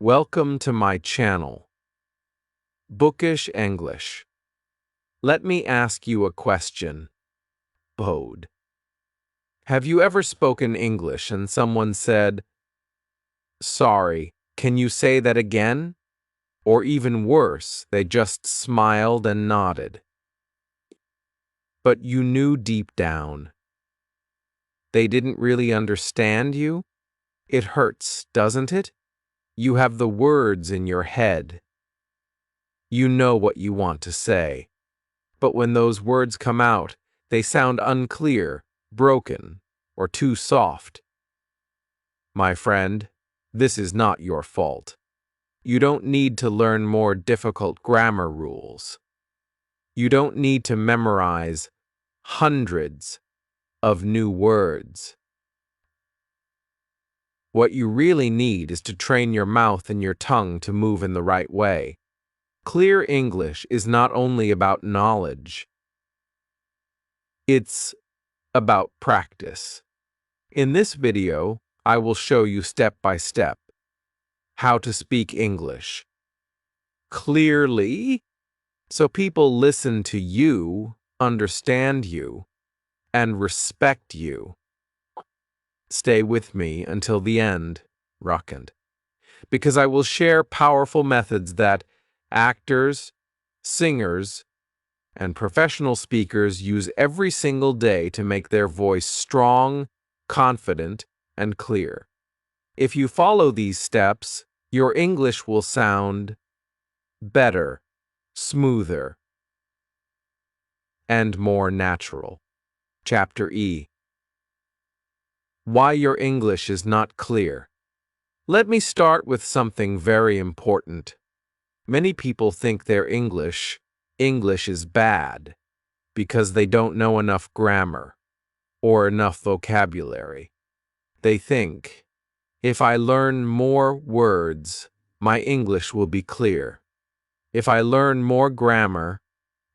Welcome to my channel, Bookish English. Let me ask you a question. Bode. Have you ever spoken English and someone said, "Sorry, can you say that again?" Or even worse, they just smiled and nodded. But you knew deep down they didn't really understand you? It hurts, doesn't it? You have the words in your head. You know what you want to say. But when those words come out, they sound unclear, broken, or too soft. My friend, this is not your fault. You don't need to learn more difficult grammar rules. You don't need to memorize hundreds of new words. What you really need is to train your mouth and your tongue to move in the right way. Clear English is not only about knowledge. It's about practice. In this video, I will show you step by step how to speak English clearly so people listen to you, understand you, and respect you. Stay with me until the end, Ruckand, because I will share powerful methods that actors, singers, and professional speakers use every single day to make their voice strong, confident, and clear. If you follow these steps, your English will sound better, smoother, and more natural. Chapter E. Why your English is not clear. Let me start with something very important. Many people think their English is bad because they don't know enough grammar or enough vocabulary. They think, if I learn more words, my English will be clear. If I learn more grammar,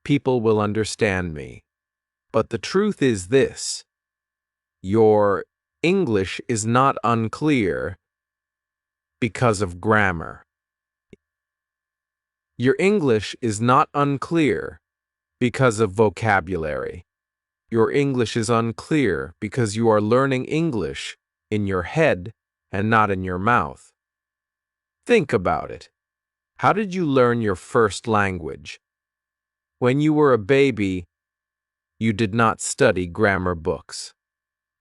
people will understand me. But the truth is this: your English is not unclear because of grammar. Your English is not unclear because of vocabulary. Your English is unclear because you are learning English in your head and not in your mouth. Think about it. How did you learn your first language? When you were a baby, you did not study grammar books.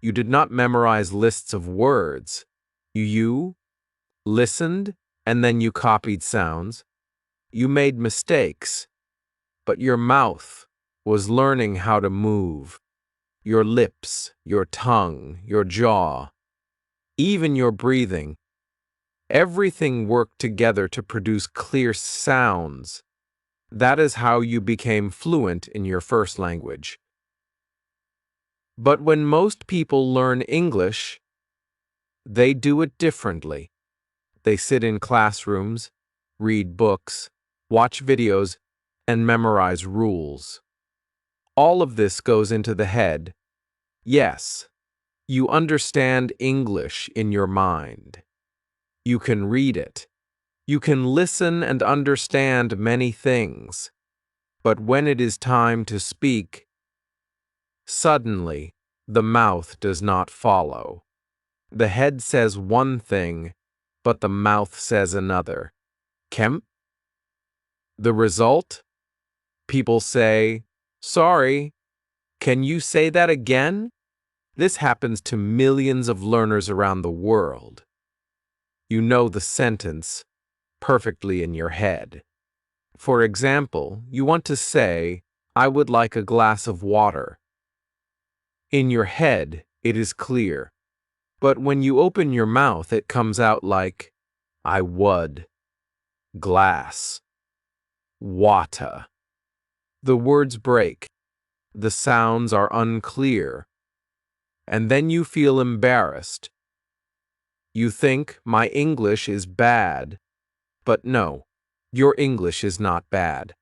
You did not memorize lists of words. You listened, and then you copied sounds. You made mistakes, but your mouth was learning how to move. Your lips, your tongue, your jaw, even your breathing. Everything worked together to produce clear sounds. That is how you became fluent in your first language. But when most people learn English, they do it differently. They sit in classrooms, read books, watch videos, and memorize rules. All of this goes into the head. Yes, you understand English in your mind. You can read it. You can listen and understand many things. But when it is time to speak, suddenly the mouth does not follow. The head says one thing, but the mouth says another. Kemp? The result? People say, "Sorry, can you say that again?" This happens to millions of learners around the world. You know the sentence perfectly in your head. For example, you want to say, "I would like a glass of water." In your head, it is clear. But when you open your mouth, it comes out like, "I would, glass, water." The words break. The sounds are unclear. And then you feel embarrassed. You think, "My English is bad." But no, your English is not bad.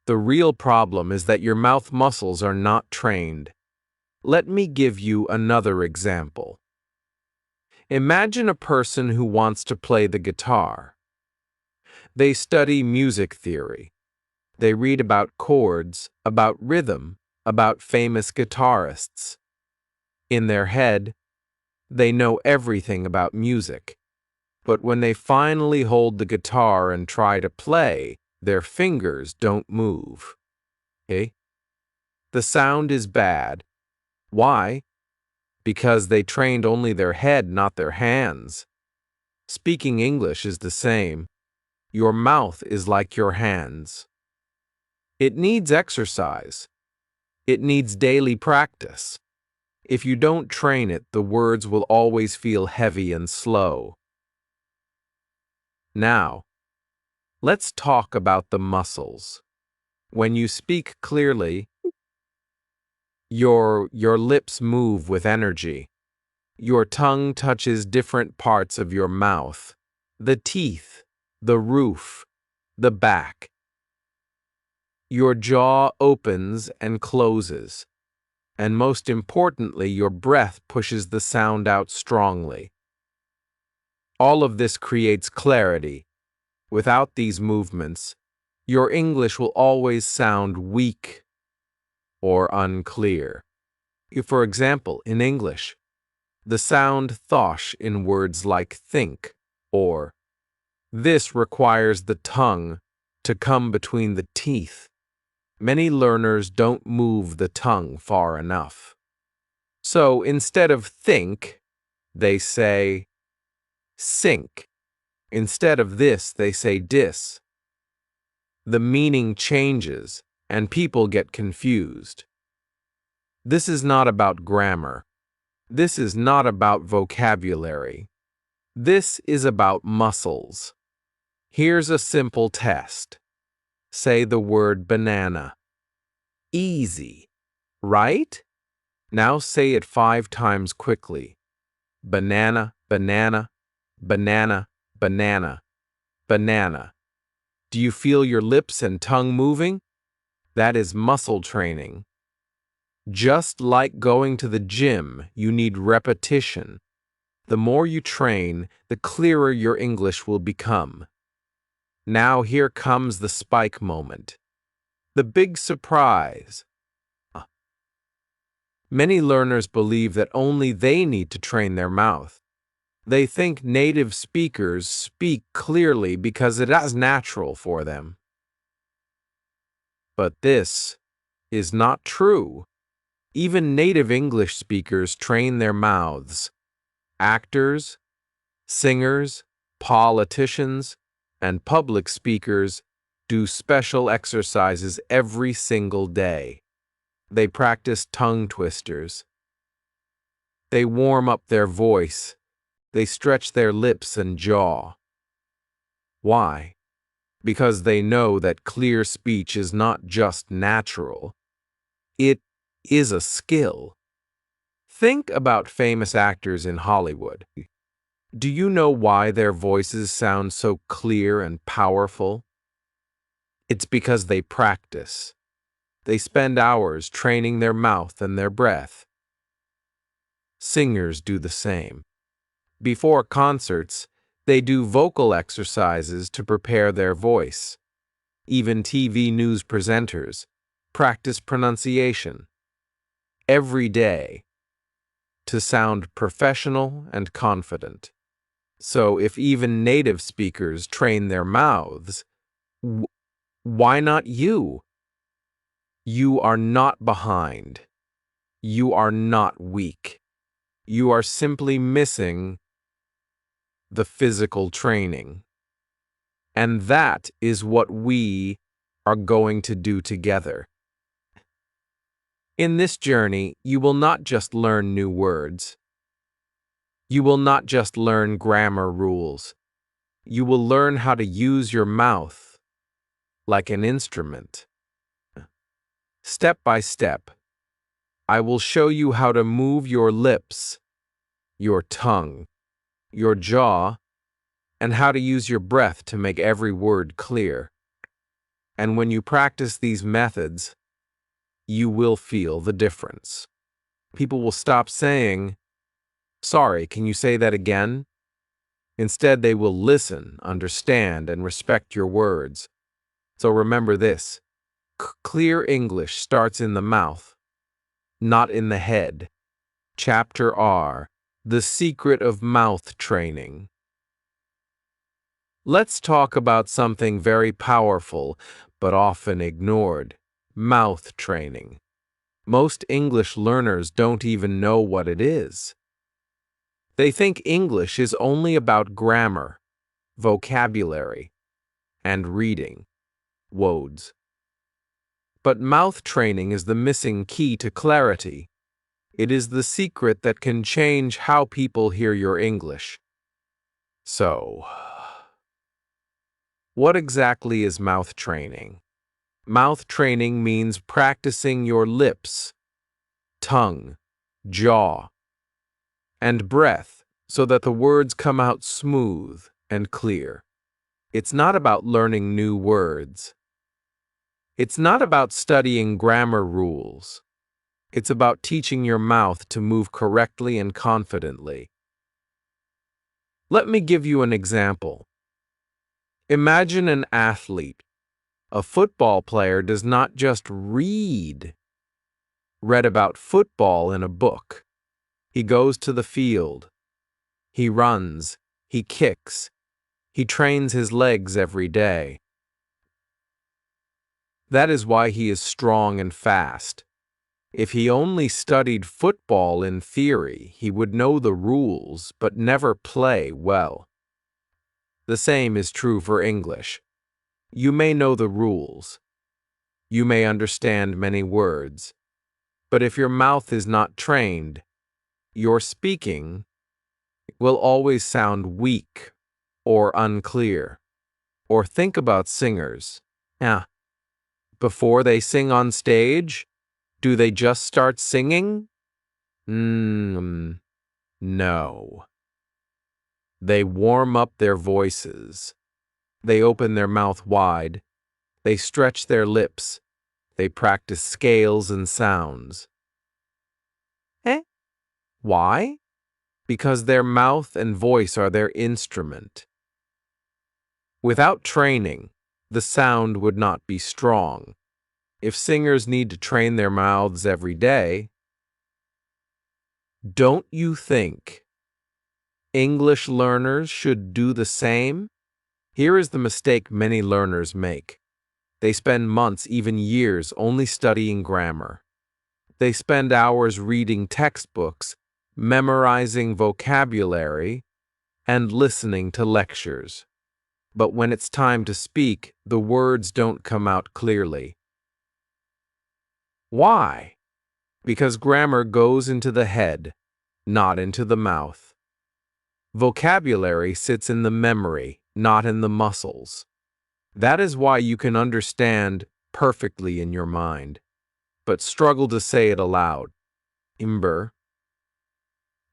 The real problem is that your mouth muscles are not trained. Let me give you another example. Imagine a person who wants to play the guitar. They study music theory. They read about chords, about rhythm, about famous guitarists. In their head, they know everything about music. But when they finally hold the guitar and try to play, their fingers don't move. Okay? The sound is bad. Why? Because they trained only their head, not their hands. Speaking English is the same. Your mouth is like your hands. It needs exercise. It needs daily practice. If you don't train it, the words will always feel heavy and slow. Now, let's talk about the muscles. When you speak clearly, your lips move with energy. Your tongue touches different parts of your mouth, the teeth, the roof, the back. Your jaw opens and closes, and most importantly, your breath pushes the sound out strongly. All of this creates clarity. Without these movements, your English will always sound weak or unclear. For example, in English, the sound thosh in words like think or this requires the tongue to come between the teeth. Many learners don't move the tongue far enough. So instead of think, they say sink. Instead of this, they say dis. The meaning changes, and people get confused. This is not about grammar. This is not about vocabulary. This is about muscles. Here's a simple test. Say the word banana. Easy, right? Now say it 5 times quickly. Banana, banana, banana, banana, banana. Do you feel your lips and tongue moving? That is muscle training. Just like going to the gym, you need repetition. The more you train, the clearer your English will become. Now here comes the spike moment. The big surprise. Many learners believe that only they need to train their mouth. They think native speakers speak clearly because it is natural for them. But this is not true. Even native English speakers train their mouths. Actors, singers, politicians, and public speakers do special exercises every single day. They practice tongue twisters. They warm up their voice. They stretch their lips and jaw. Why? Because they know that clear speech is not just natural. It is a skill. Think about famous actors in Hollywood. Do you know why their voices sound so clear and powerful? It's because they practice. They spend hours training their mouth and their breath. Singers do the same. Before concerts, they do vocal exercises to prepare their voice. Even TV news presenters practice pronunciation every day to sound professional and confident. So if even native speakers train their mouths, why not you? You are not behind. You are not weak. You are simply missing the physical training. And that is what we are going to do together. In this journey, you will not just learn new words. You will not just learn grammar rules. You will learn how to use your mouth like an instrument. Step by step, I will show you how to move your lips, your tongue, your jaw, and how to use your breath to make every word clear. And when you practice these methods, you will feel the difference. People will stop saying, Sorry, can you say that again? Instead, they will listen, understand, and respect your words. So remember this. Clear English starts in the mouth, not in the head. Chapter R. The Secret of Mouth Training. Let's talk about something very powerful, but often ignored. Mouth training. Most English learners don't even know what it is. They think English is only about grammar, vocabulary, and reading. Words. But mouth training is the missing key to clarity. It is the secret that can change how people hear your English. So, what exactly is mouth training? Mouth training means practicing your lips, tongue, jaw, and breath so that the words come out smooth and clear. It's not about learning new words. It's not about studying grammar rules. It's about teaching your mouth to move correctly and confidently. Let me give you an example. Imagine an athlete. A football player does not just read about football in a book. He goes to the field. He runs. He kicks. He trains his legs every day. That is why he is strong and fast. If he only studied football in theory, he would know the rules but never play well. The same is true for English. You may know the rules. You may understand many words. But if your mouth is not trained, your speaking will always sound weak or unclear. Or think about singers. Before they sing on stage, do they just start singing? No. They warm up their voices. They open their mouth wide. They stretch their lips. They practice scales and sounds. Why? Because their mouth and voice are their instrument. Without training, the sound would not be strong. If singers need to train their mouths every day, don't you think English learners should do the same? Here is the mistake many learners make. They spend months, even years, only studying grammar. They spend hours reading textbooks, memorizing vocabulary, and listening to lectures. But when it's time to speak, the words don't come out clearly. Why? Because grammar goes into the head, not into the mouth. Vocabulary sits in the memory, not in the muscles. That is why you can understand perfectly in your mind, but struggle to say it aloud.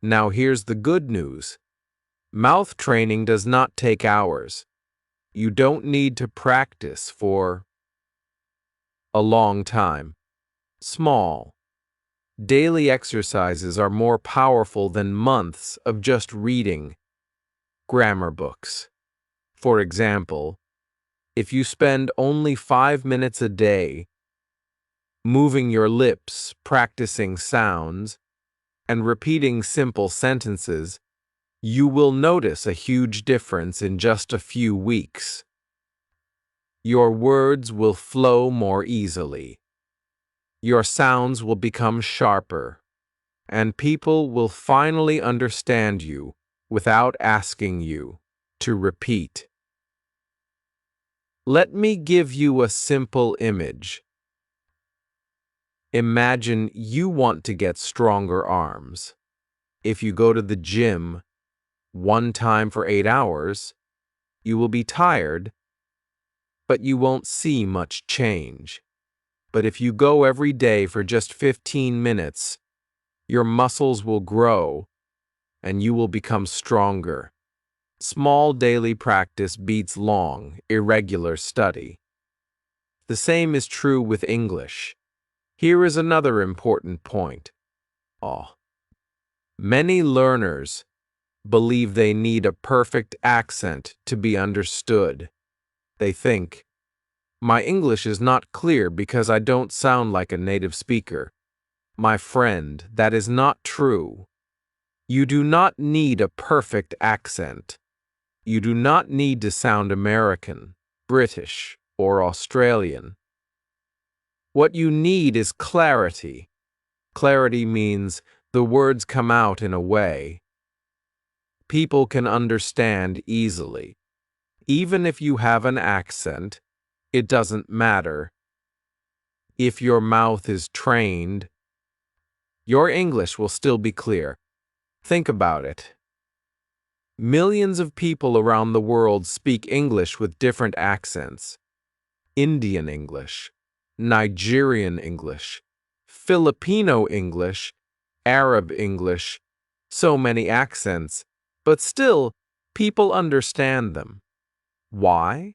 Now here's the good news. Mouth training does not take hours. You don't need to practice for a long time. Small, daily exercises are more powerful than months of just reading grammar books. For example, if you spend only 5 minutes a day moving your lips, practicing sounds, and repeating simple sentences, you will notice a huge difference in just a few weeks. Your words will flow more easily. Your sounds will become sharper, and people will finally understand you without asking you to repeat. Let me give you a simple image. Imagine you want to get stronger arms. If you go to the gym one time for 8 hours, you will be tired, but you won't see much change. But if you go every day for just 15 minutes, your muscles will grow and you will become stronger. Small daily practice beats long, irregular study. The same is true with English. Here is another important point. Many learners believe they need a perfect accent to be understood. They think, my English is not clear because I don't sound like a native speaker. My friend, that is not true. You do not need a perfect accent. You do not need to sound American, British, or Australian. What you need is clarity. Clarity means the words come out in a way people can understand easily. Even if you have an accent, it doesn't matter. If your mouth is trained, your English will still be clear. Think about it. Millions of people around the world speak English with different accents. Indian English, Nigerian English, Filipino English, Arab English, so many accents, but still, people understand them. Why?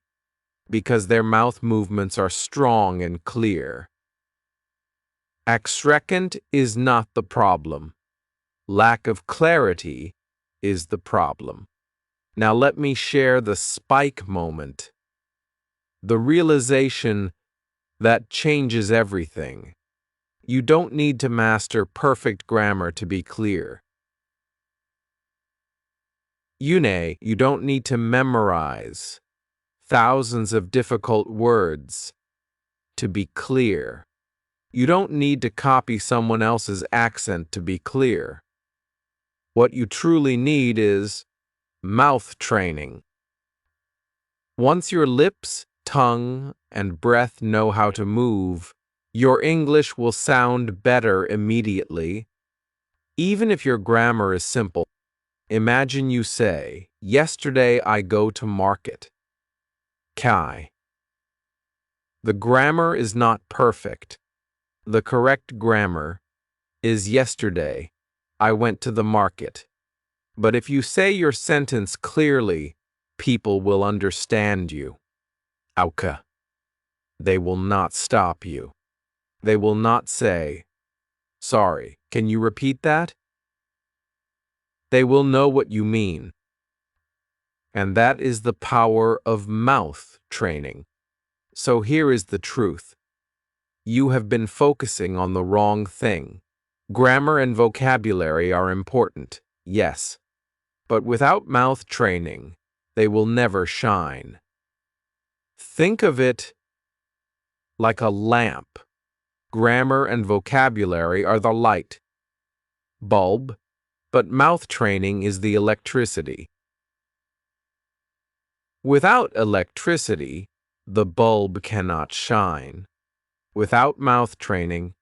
Because their mouth movements are strong and clear. Accent is not the problem. Lack of clarity is the problem. Now let me share the spike moment. The realization that changes everything. You don't need to master perfect grammar to be clear. You don't need to memorize thousands of difficult words to be clear. You don't need to copy someone else's accent to be clear. What you truly need is mouth training. Once your lips, tongue, and breath know how to move, your English will sound better immediately. Even if your grammar is simple, imagine you say, yesterday I go to market. Kai. The grammar is not perfect. The correct grammar is yesterday I went to the market. But if you say your sentence clearly, people will understand you. Auka. They will not stop you. They will not say, sorry, can you repeat that? They will know what you mean. And that is the power of mouth training. So here is the truth. You have been focusing on the wrong thing. Grammar and vocabulary are important, yes. But without mouth training, they will never shine. Think of it like a lamp. Grammar and vocabulary are the light bulb, but mouth training is the electricity. Without electricity, the bulb cannot shine. Without mouth training,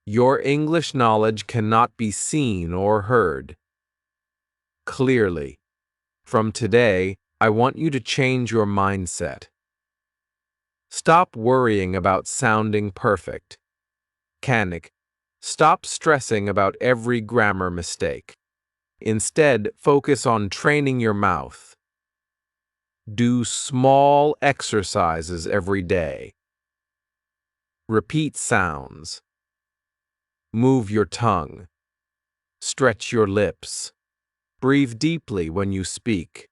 your English knowledge cannot be seen or heard clearly. From today, I want you to change your mindset. Stop worrying about sounding perfect. Kanik, stop stressing about every grammar mistake. Instead, focus on training your mouth. Do small exercises every day. Repeat sounds. Move your tongue. Stretch your lips. Breathe deeply when you speak.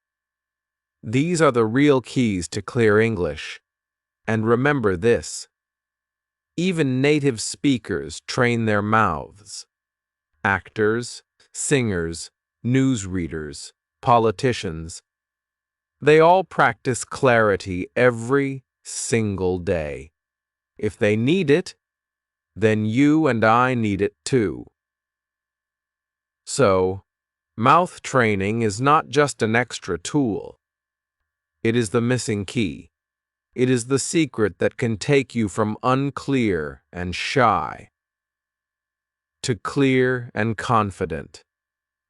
These are the real keys to clear English. And remember this. Even native speakers train their mouths. Actors, singers, newsreaders, politicians. They all practice clarity every single day. If they need it, then you and I need it too. So, mouth training is not just an extra tool. It is the missing key. It is the secret that can take you from unclear and shy to clear and confident.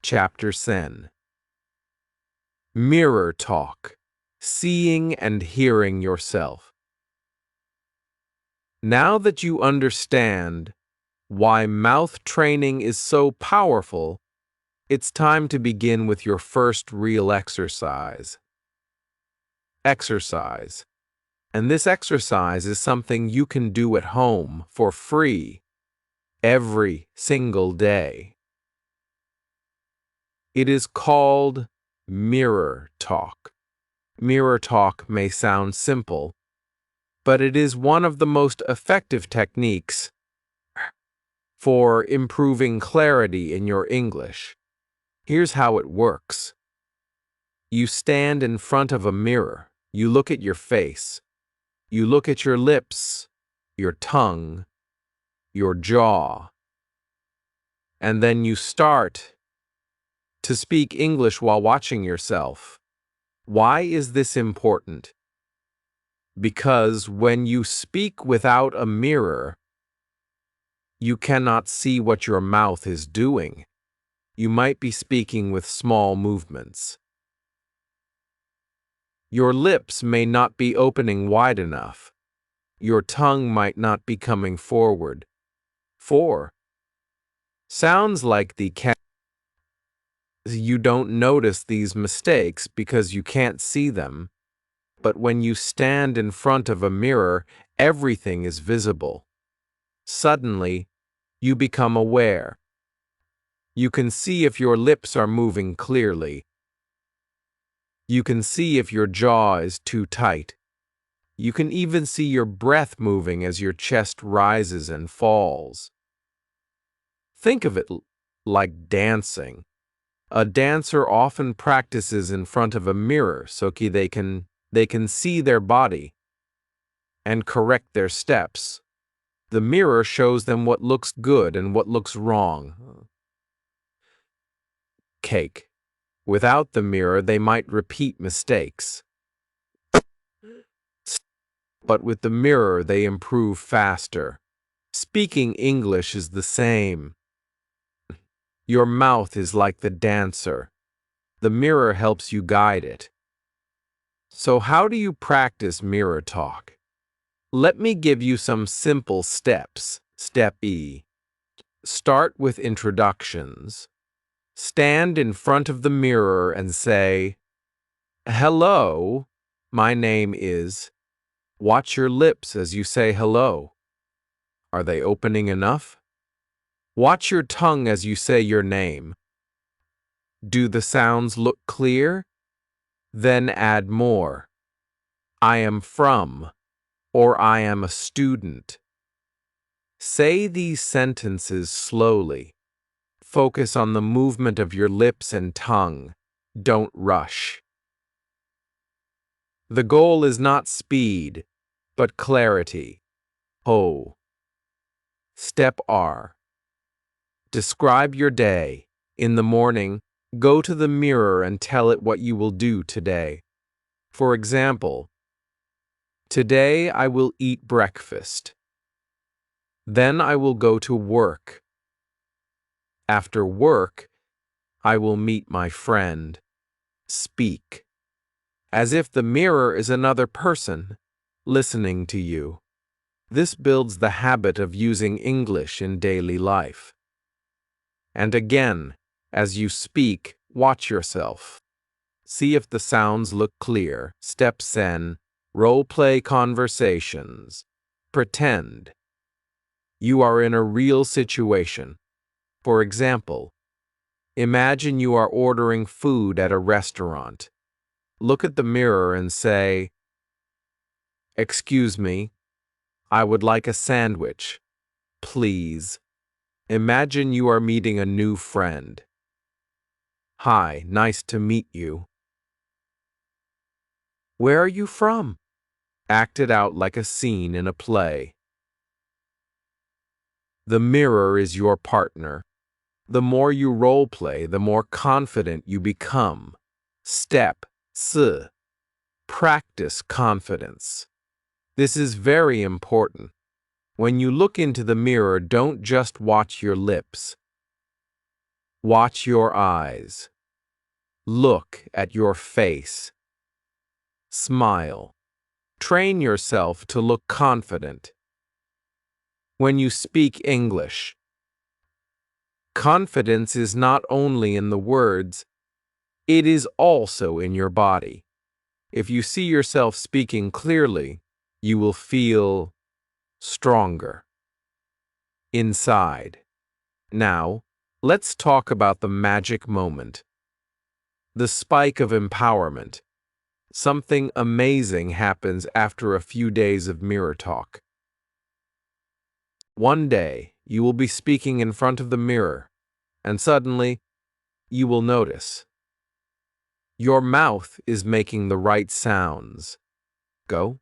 Chapter 10. Mirror talk. Seeing and hearing yourself. Now that you understand why mouth training is so powerful, it's time to begin with your first real exercise. Exercise. And this exercise is something you can do at home for free every single day. It is called mirror talk. Mirror talk may sound simple, but it is one of the most effective techniques for improving clarity in your English. Here's how it works. You stand in front of a mirror. You look at your face. You look at your lips, your tongue, your jaw. And then you start to speak English while watching yourself. Why is this important? Because when you speak without a mirror, you cannot see what your mouth is doing. You might be speaking with small movements. Your lips may not be opening wide enough. Your tongue might not be coming forward. 4. Sounds like the cat. You don't notice these mistakes because you can't see them. But when you stand in front of a mirror, everything is visible. Suddenly, you become aware. You can see if your lips are moving clearly. You can see if your jaw is too tight. You can even see your breath moving as your chest rises and falls. Think of it like dancing. A dancer often practices in front of a mirror so they can see their body and correct their steps. The mirror shows them what looks good and what looks wrong. Cake. Without the mirror, they might repeat mistakes. But with the mirror, they improve faster. Speaking English is the same. Your mouth is like the dancer. The mirror helps you guide it. So how do you practice mirror talk? Let me give you some simple steps. Step E. Start with introductions. Stand in front of the mirror and say, "Hello, my name is." Watch your lips as you say hello. Are they opening enough? Watch your tongue as you say your name. Do the sounds look clear? Then add more. I am from, or I am a student. Say these sentences slowly. Focus on the movement of your lips and tongue. Don't rush. The goal is not speed, but clarity. Ho. Step R. Describe your day. In the morning, go to the mirror and tell it what you will do today. For example, today I will eat breakfast. Then I will go to work. After work, I will meet my friend. Speak. As if the mirror is another person listening to you. This builds the habit of using English in daily life. And again, as you speak, watch yourself. See if the sounds look clear. Step N. Role-play conversations. Pretend. You are in a real situation. For example, imagine you are ordering food at a restaurant. Look at the mirror and say, "Excuse me, I would like a sandwich, please." Imagine you are meeting a new friend. "Hi, nice to meet you. Where are you from?" Act it out like a scene in a play. The mirror is your partner. The more you role play, the more confident you become. Step C. Practice confidence. This is very important. When you look into the mirror, don't just watch your lips. Watch your eyes. Look at your face. Smile. Train yourself to look confident. When you speak English, confidence is not only in the words, it is also in your body. If you see yourself speaking clearly, you will feel stronger inside. Now, let's talk about the magic moment. The spike of empowerment. Something amazing happens after a few days of mirror talk. One day, you will be speaking in front of the mirror, and suddenly, you will notice your mouth is making the right sounds. Go.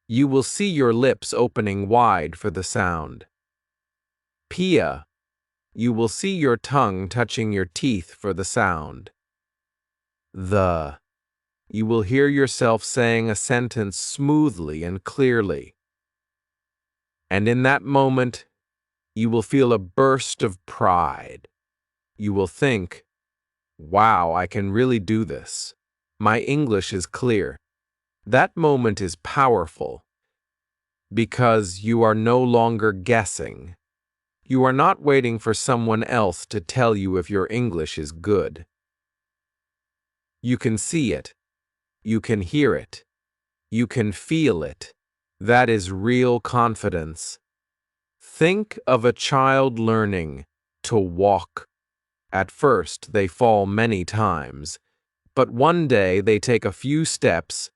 You will see your lips opening wide for the sound. Pia. You will see your tongue touching your teeth for the sound. The. You will hear yourself saying a sentence smoothly and clearly. And in that moment, you will feel a burst of pride. You will think, wow, I can really do this. My English is clear. That moment is powerful because you are no longer guessing. You are not waiting for someone else to tell you if your English is good. You can see it. You can hear it. You can feel it. That is real confidence. Think of a child learning to walk. At first, they fall many times, but one day they take a few steps,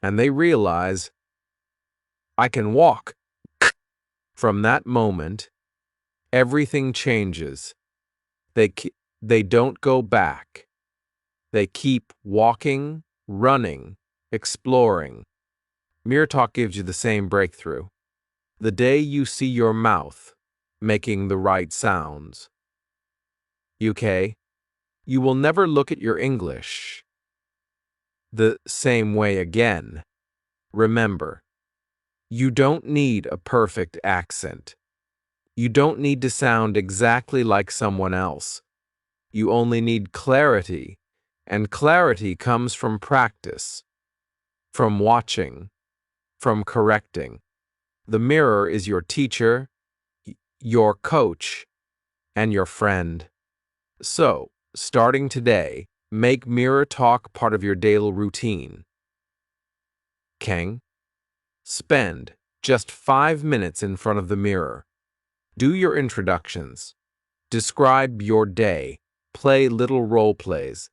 and they realize, I can walk. From that moment, everything changes. They don't go back. They keep walking, running, exploring. Mirror talk gives you the same breakthrough. The day you see your mouth making the right sounds. UK, you will never look at your English the same way again. Remember, you don't need a perfect accent. You don't need to sound exactly like someone else. You only need clarity, and clarity comes from practice, from watching, from correcting. The mirror is your teacher, your coach, and your friend. So, starting today, make mirror talk part of your daily routine. Kang, spend just 5 minutes in front of the mirror. Do your introductions. Describe your day. Play little role plays.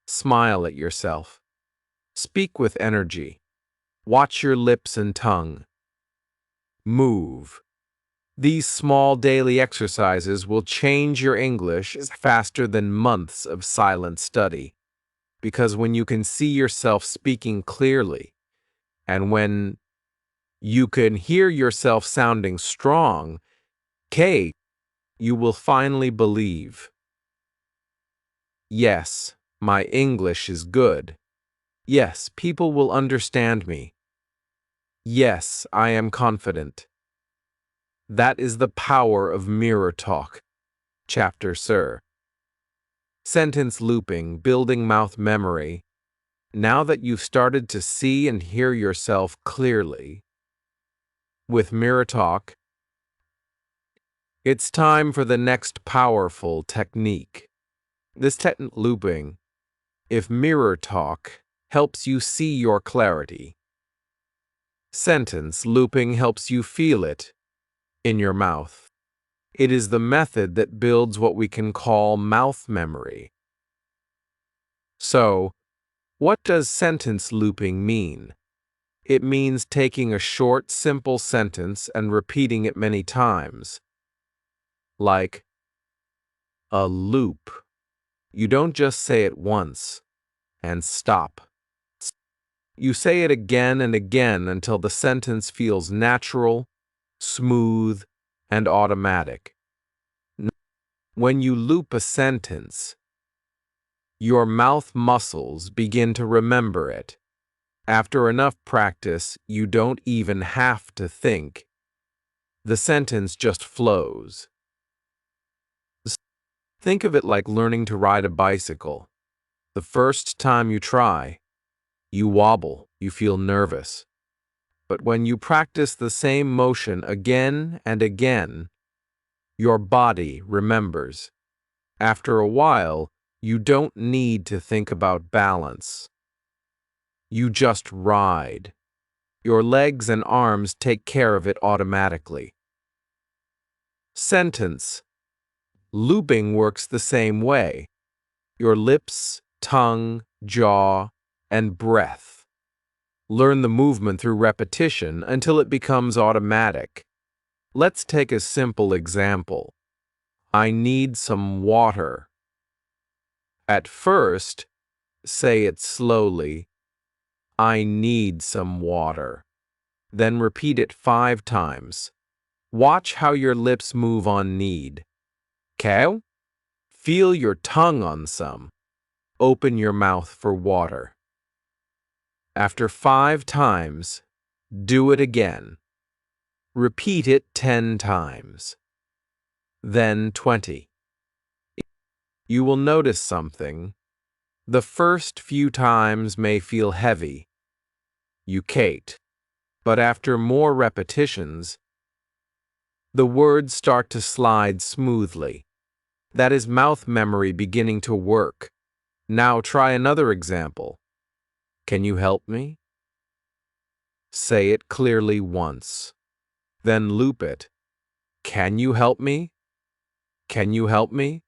Smile at yourself. Speak with energy. Watch your lips and tongue. Move. These small daily exercises will change your English faster than months of silent study. Because when you can see yourself speaking clearly, and when you can hear yourself sounding strong, you will finally believe. Yes, my English is good. Yes, people will understand me. Yes, I am confident. That is the power of mirror talk. Chapter Sir. Sentence looping, building mouth memory. Now that you've started to see and hear yourself clearly, with mirror talk, it's time for the next powerful technique. This technique looping, if mirror talk, helps you see your clarity. Sentence looping helps you feel it in your mouth. It is the method that builds what we can call mouth memory. So, what does sentence looping mean? It means taking a short, simple sentence and repeating it many times. Like a loop. You don't just say it once and stop. You say it again and again until the sentence feels natural, smooth, and automatic. When you loop a sentence, your mouth muscles begin to remember it. After enough practice, you don't even have to think. The sentence just flows. Think of it like learning to ride a bicycle. The first time you try, you wobble, you feel nervous. But when you practice the same motion again and again, your body remembers. After a while, you don't need to think about balance. You just ride. Your legs and arms take care of it automatically. Sentence Looping works the same way. Your lips, tongue, jaw, and breath. Learn the movement through repetition until it becomes automatic. Let's take a simple example. I need some water. At first, say it slowly. I need some water. Then repeat it 5 times. Watch how your lips move on need. Okay? Feel your tongue on some. Open your mouth for water. After 5 times, do it again. Repeat it 10 times. Then 20. You will notice something. The first few times may feel heavy. You can't. But after more repetitions, the words start to slide smoothly. That is mouth memory beginning to work. Now try another example. Can you help me? Say it clearly once. Then loop it. Can you help me? Can you help me?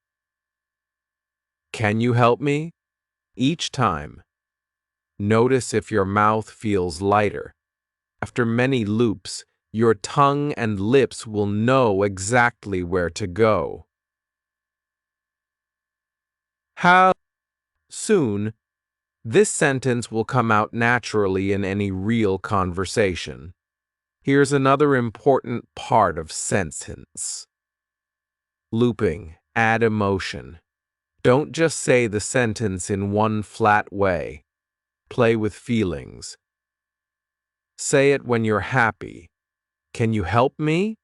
Can you help me? Each time. Notice if your mouth feels lighter. After many loops, your tongue and lips will know exactly where to go. How soon? This sentence will come out naturally in any real conversation. Here's another important part of sentence. Looping. Add emotion. Don't just say the sentence in one flat way. Play with feelings. Say it when you're happy. Can you help me?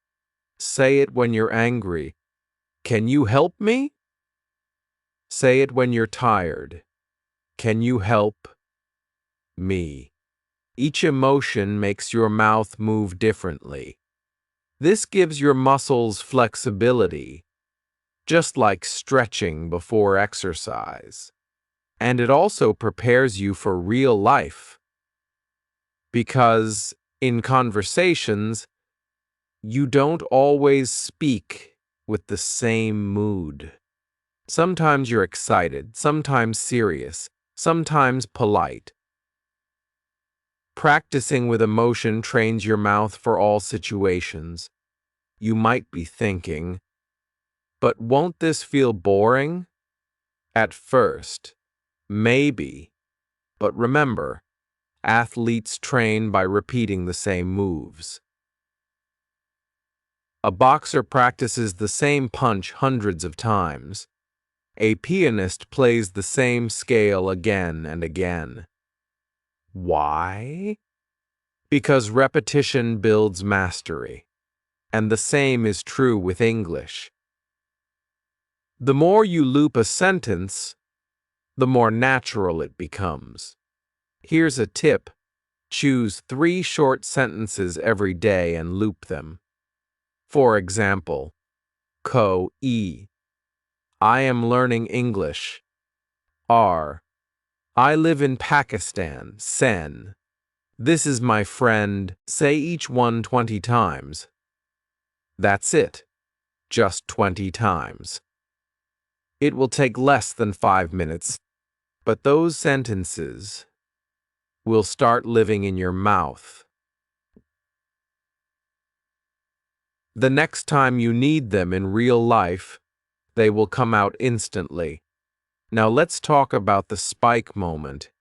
Say it when you're angry. Can you help me? Say it when you're tired. Can you help me? Each emotion makes your mouth move differently. This gives your muscles flexibility, just like stretching before exercise. And it also prepares you for real life. Because in conversations, you don't always speak with the same mood. Sometimes you're excited, sometimes serious, sometimes polite. Practicing with emotion trains your mouth for all situations. You might be thinking, but won't this feel boring? At first, maybe. But remember, athletes train by repeating the same moves. A boxer practices the same punch hundreds of times. A pianist plays the same scale again and again. Why? Because repetition builds mastery. And the same is true with English. The more you loop a sentence, the more natural it becomes. Here's a tip. Choose 3 short sentences every day and loop them. For example, I am learning English. I live in Pakistan. Sen. This is my friend. Say each one 20 times. That's it. Just 20 times. It will take less than 5 minutes, but those sentences will start living in your mouth. The next time you need them in real life, they will come out instantly. Now let's talk about the spike moment.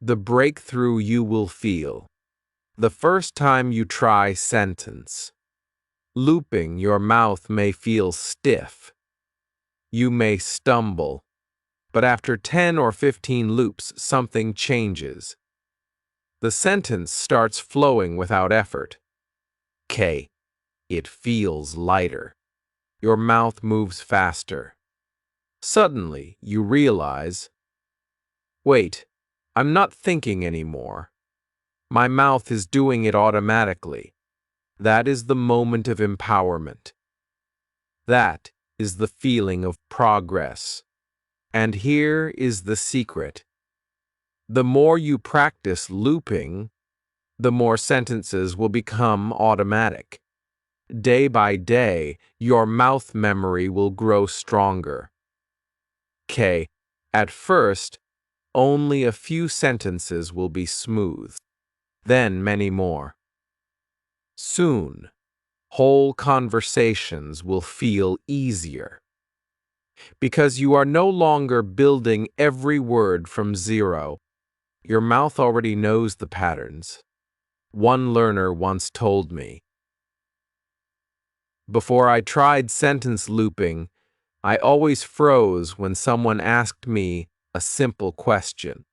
The breakthrough you will feel. The first time you try sentence. Looping, your mouth may feel stiff. You may stumble. But after 10 or 15 loops, something changes. The sentence starts flowing without effort. It feels lighter. Your mouth moves faster. Suddenly, you realize, wait, I'm not thinking anymore. My mouth is doing it automatically. That is the moment of empowerment. That is the feeling of progress. And here is the secret. The more you practice looping, the more sentences will become automatic. Day by day, your mouth memory will grow stronger. K. At first, only a few sentences will be smooth, then many more. Soon, whole conversations will feel easier, because you are no longer building every word from zero. Your mouth already knows the patterns. One learner once told me, "Before I tried sentence looping, I always froze when someone asked me a simple question.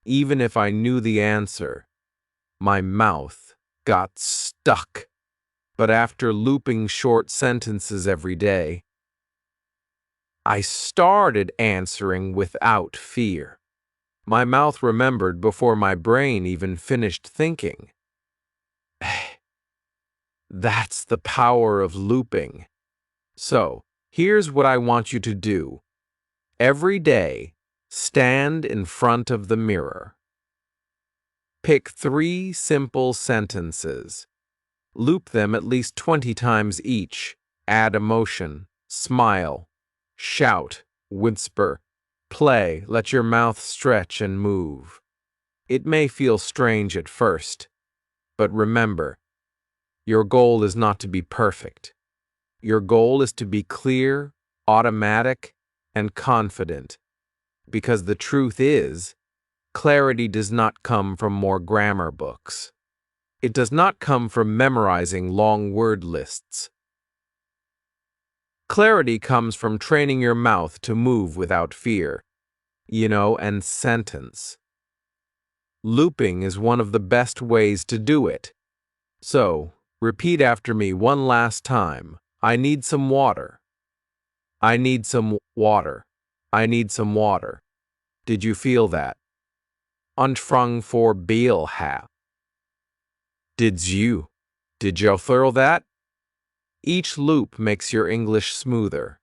Even if I knew the answer, my mouth got stuck. But after looping short sentences every day, I started answering without fear. My mouth remembered before my brain even finished thinking." That's the power of looping. So, here's what I want you to do. Every day, stand in front of the mirror. Pick 3 simple sentences. Loop them at least 20 times each. Add emotion, smile, shout, whisper, play, let your mouth stretch and move. It may feel strange at first, but remember, your goal is not to be perfect. Your goal is to be clear, automatic, and confident. Because the truth is, clarity does not come from more grammar books. It does not come from memorizing long word lists. Clarity comes from training your mouth to move without fear, and sentence. Looping is one of the best ways to do it. So, repeat after me one last time. I need some water. I need some water. I need some water. Did you feel that? Anfang for Bill ha. Did you feel that? Each loop makes your English smoother.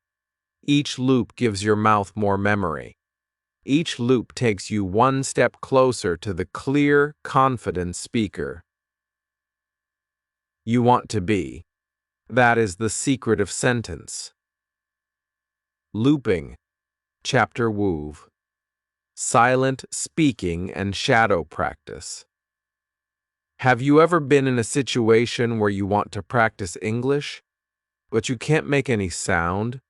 Each loop gives your mouth more memory. Each loop takes you one step closer to the clear, confident speaker you want to be. That is the secret of sentence. Looping. Chapter Wove. Silent speaking and shadow practice. Have you ever been in a situation where you want to practice English, but you can't make any sound?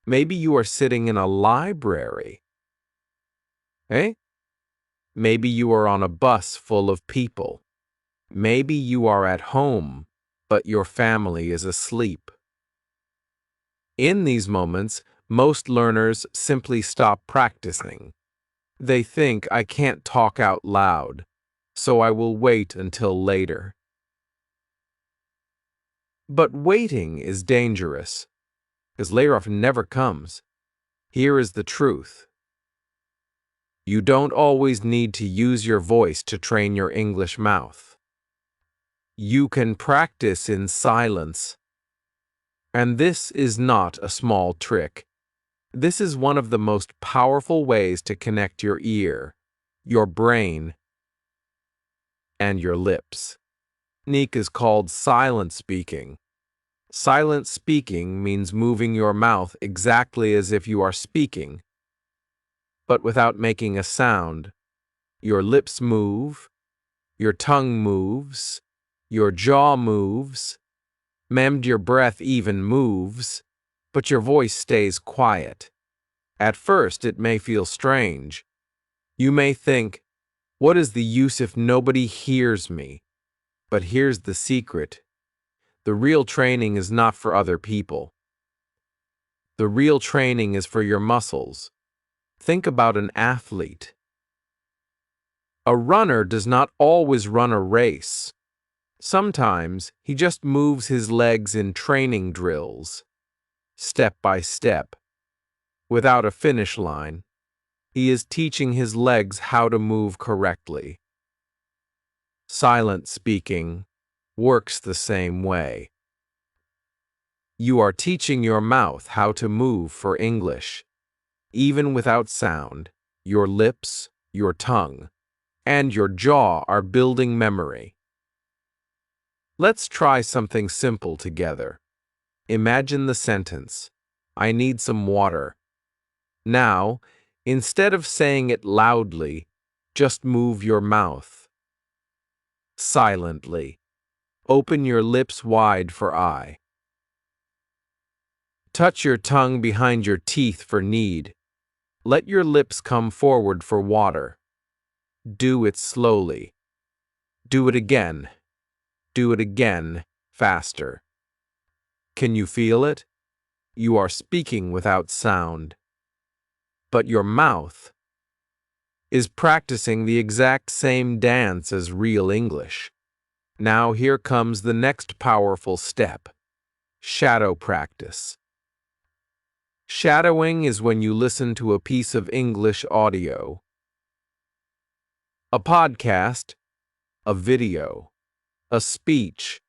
Maybe you are sitting in a library. Maybe you are on a bus full of people. Maybe you are at home, but your family is asleep. In these moments, most learners simply stop practicing. They think, I can't talk out loud, so I will wait until later. But waiting is dangerous, because later never comes. Here is the truth. You don't always need to use your voice to train your English mouth. You can practice in silence. And this is not a small trick. This is one of the most powerful ways to connect your ear, your brain, and your lips. Technique is called silent speaking. Silent speaking means moving your mouth exactly as if you are speaking, but without making a sound. Your lips move, your tongue moves, your jaw moves, your breath even moves, but your voice stays quiet. At first, it may feel strange. You may think, what is the use if nobody hears me? But here's the secret. The real training is not for other people. The real training is for your muscles. Think about an athlete. A runner does not always run a race. Sometimes he just moves his legs in training drills, step by step. Without a finish line, he is teaching his legs how to move correctly. Silent speaking works the same way. You are teaching your mouth how to move for English. Even without sound, your lips, your tongue, and your jaw are building memory. Let's try something simple together. Imagine the sentence, I need some water. Now, instead of saying it loudly, just move your mouth. Silently. Open your lips wide for I. Touch your tongue behind your teeth for need. Let your lips come forward for water. Do it slowly. Do it again. Do it again, faster. Can you feel it? You are speaking without sound. But your mouth is practicing the exact same dance as real English. Now here comes the next powerful step. Shadow practice. Shadowing is when you listen to a piece of English audio, a podcast, a video, a speech,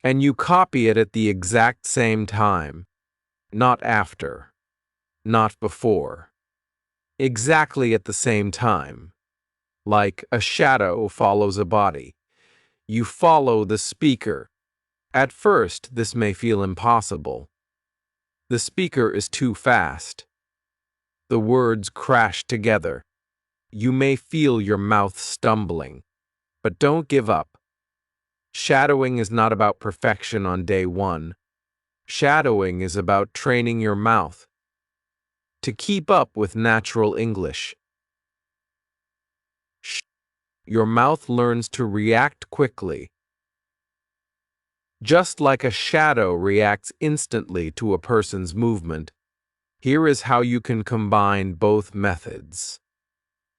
and you copy it at the exact same time, not after, not before, exactly at the same time. Like a shadow follows a body. You follow the speaker. At first, this may feel impossible. The speaker is too fast. The words crash together. You may feel your mouth stumbling, but don't give up. Shadowing is not about perfection on day one. Shadowing is about training your mouth to keep up with natural English. Your mouth learns to react quickly, just like a shadow reacts instantly to a person's movement. Here is how you can combine both methods.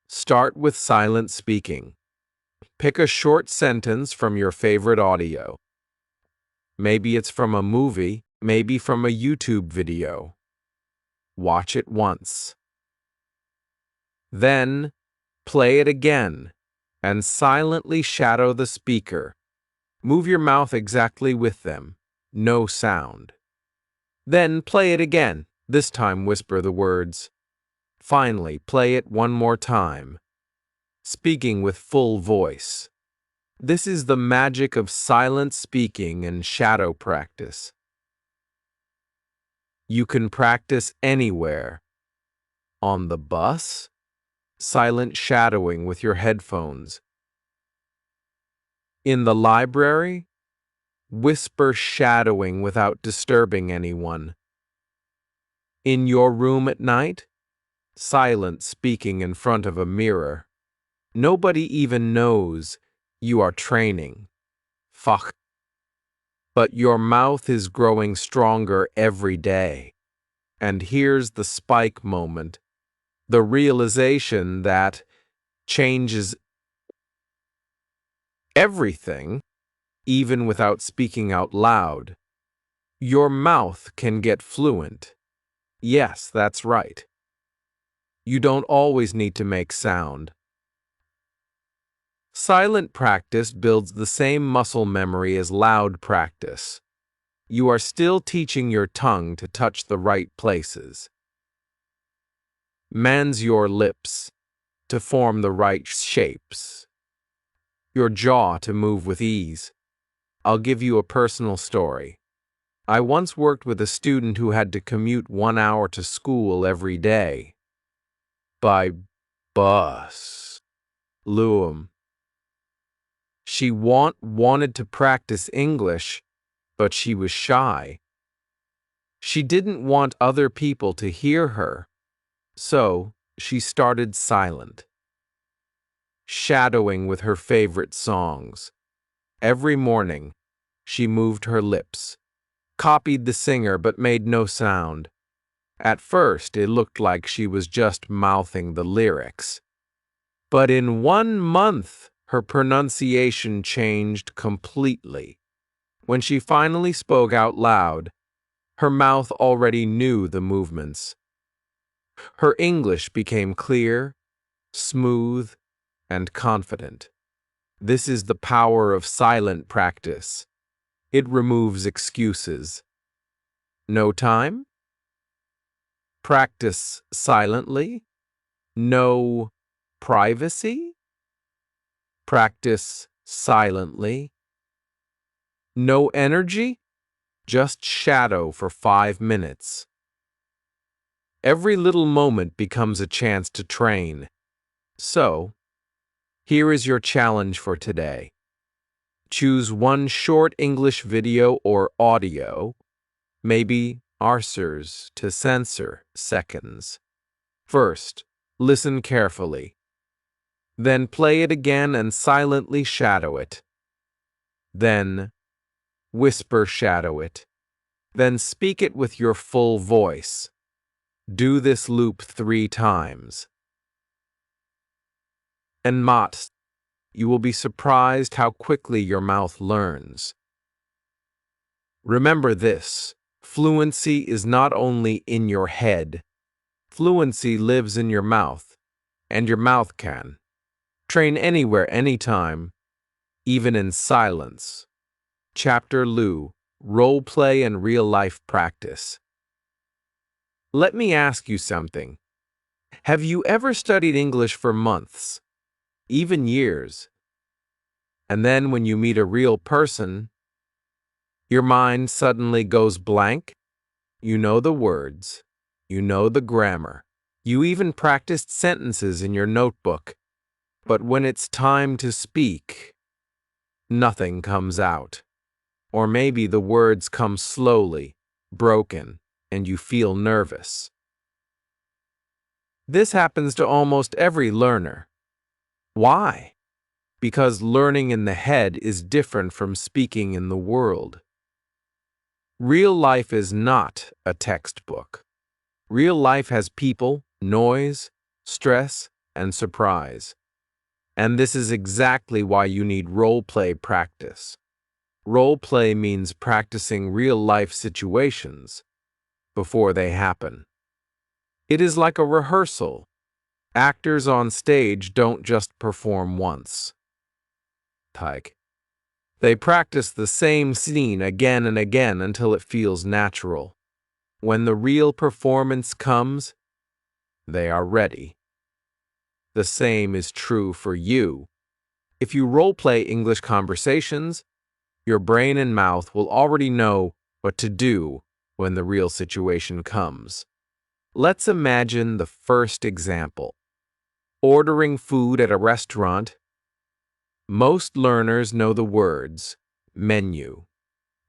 Start with silent speaking. Pick a short sentence from your favorite audio. Maybe it's from a movie, maybe from a YouTube video. Watch it once. Then, play it again, and silently shadow the speaker. Move your mouth exactly with them. No sound. Then play it again. This time whisper the words. Finally, play it one more time, speaking with full voice. This is the magic of silent speaking and shadow practice. You can practice anywhere. On the bus, silent shadowing with your headphones. In the library, whisper shadowing without disturbing anyone. In your room at night, silent speaking in front of a mirror. Nobody even knows you are training. Fuck. But your mouth is growing stronger every day. And here's the spike moment. The realization that changes everything, even without speaking out loud. Your mouth can get fluent. Yes, that's right. You don't always need to make sound. Silent practice builds the same muscle memory as loud practice. You are still teaching your tongue to touch the right places. Mans your lips to form the right shapes. Your jaw to move with ease. I'll give you a personal story. I once worked with a student who had to commute 1 hour to school every day. By bus. Luum. She wanted to practice English, but she was shy. She didn't want other people to hear her, so she started silent, shadowing with her favorite songs. Every morning, she moved her lips, copied the singer but made no sound. At first, it looked like she was just mouthing the lyrics. But in 1 month, her pronunciation changed completely. When she finally spoke out loud, her mouth already knew the movements. Her English became clear, smooth, and confident. This is the power of silent practice. It removes excuses. No time? Practice silently? No privacy? Practice silently. No energy? Just shadow for 5 minutes. Every little moment becomes a chance to train. So, here is your challenge for today. Choose one short English video or audio, maybe answers to censor seconds. First, listen carefully. Then play it again and silently shadow it. Then, whisper shadow it. Then speak it with your full voice. Do this loop 3 times. And you will be surprised how quickly your mouth learns. Remember this, fluency is not only in your head. Fluency lives in your mouth, and your mouth can train anywhere, anytime, even in silence. Chapter Lu, Role Play and Real Life Practice. Let me ask you something. Have you ever studied English for months, even years? And then when you meet a real person, your mind suddenly goes blank? You know the words, you know the grammar, you even practiced sentences in your notebook. But when it's time to speak, nothing comes out. Or maybe the words come slowly, broken, and you feel nervous. This happens to almost every learner. Why? Because learning in the head is different from speaking in the world. Real life is not a textbook. Real life has people, noise, stress, and surprise. And this is exactly why you need role-play practice. Role-play means practicing real-life situations before they happen. It is like a rehearsal. Actors on stage don't just perform once. They practice the same scene again and again until it feels natural. When the real performance comes, they are ready. The same is true for you. If you role-play English conversations, your brain and mouth will already know what to do when the real situation comes. Let's imagine the first example. Ordering food at a restaurant. Most learners know the words, menu,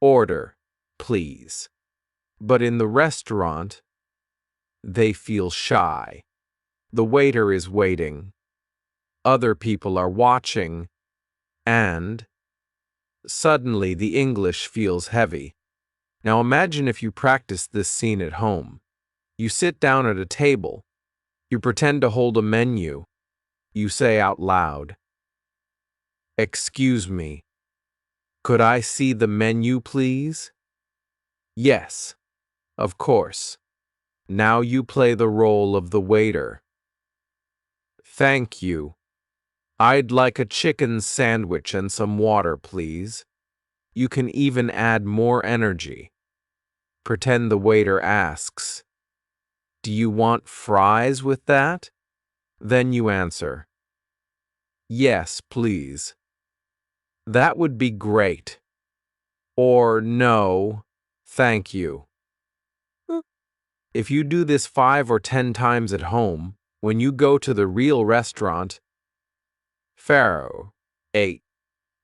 order, please. But in the restaurant, they feel shy. The waiter is waiting. Other people are watching. And suddenly the English feels heavy. Now imagine if you practice this scene at home. You sit down at a table. You pretend to hold a menu. You say out loud, "Excuse me, could I see the menu, please?" Yes, of course. Now you play the role of the waiter. Thank you. I'd like a chicken sandwich and some water, please. You can even add more energy. Pretend the waiter asks, "Do you want fries with that?" Then you answer, "Yes, please." That would be great. Or no, thank you. If you do this 5 or 10 times at home, when you go to the real restaurant, Pharaoh, 8,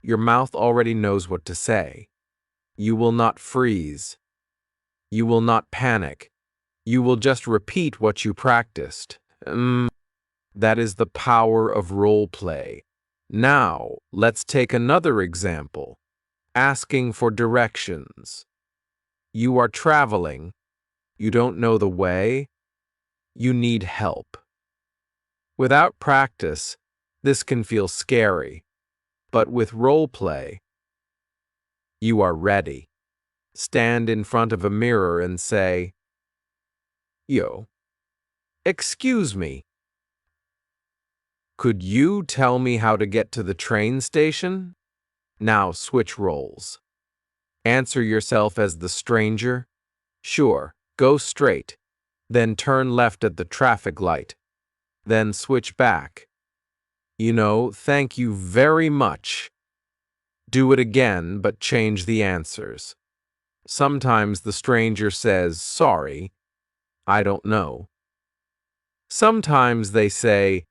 your mouth already knows what to say. You will not freeze. You will not panic. You will just repeat what you practiced. That is the power of role play. Now, let's take another example. Asking for directions. You are traveling. You don't know the way. You need help. Without practice, this can feel scary. But with role play, you are ready. Stand in front of a mirror and say, "Yo, excuse me. Could you tell me how to get to the train station?" Now switch roles. Answer yourself as the stranger. Sure, go straight. Then turn left at the traffic light. Then switch back. Thank you very much. Do it again, but change the answers. Sometimes the stranger says, "Sorry, I don't know." Sometimes they say,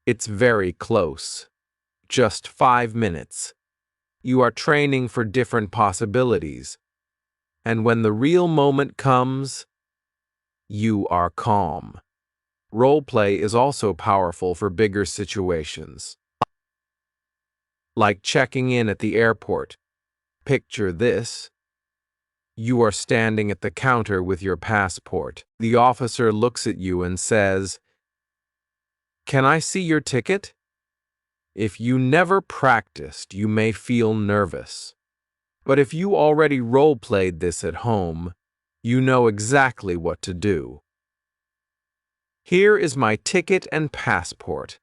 "It's very close. Just 5 minutes." You are training for different possibilities. And when the real moment comes, you are calm. Role play is also powerful for bigger situations, like checking in at the airport. Picture this. You are standing at the counter with your passport. The officer looks at you and says, "Can I see your ticket?" If you never practiced, you may feel nervous. But if you already role-played this at home, you know exactly what to do. "Here is my ticket and passport.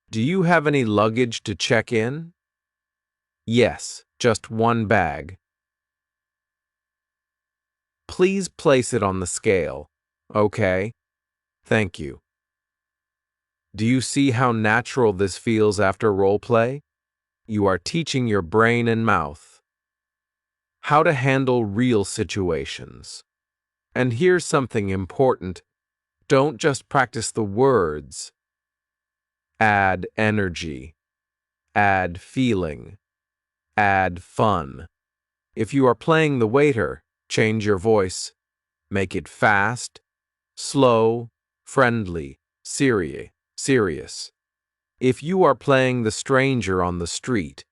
Do you have any luggage to check in?" "Yes, just one bag." "Please place it on the scale." "Okay, thank you." Do you see how natural this feels after role play? You are teaching your brain and mouth how to handle real situations. And here's something important. Don't just practice the words. Add energy. Add feeling. Add fun. If you are playing the waiter, change your voice. Make it fast, slow, friendly, serious. If you are playing the stranger on the street,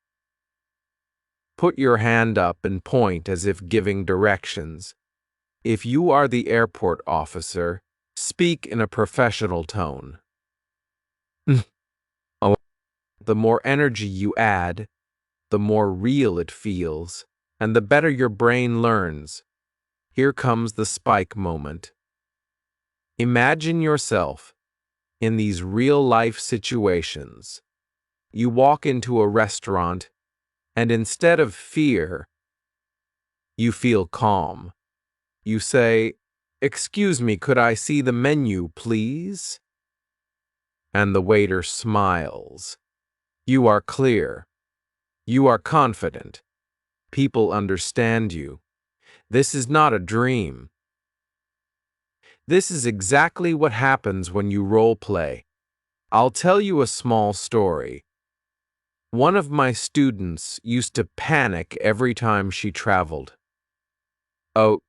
put your hand up and point as if giving directions. If you are the airport officer, speak in a professional tone. The more energy you add, the more real it feels, and the better your brain learns. Here comes the spike moment. Imagine yourself in these real-life situations. You walk into a restaurant, and instead of fear, you feel calm. You say, "Excuse me, could I see the menu, please?" And the waiter smiles. You are clear. You are confident. People understand you. This is not a dream. This is exactly what happens when you role play. I'll tell you a small story. One of my students used to panic every time she traveled. Oh,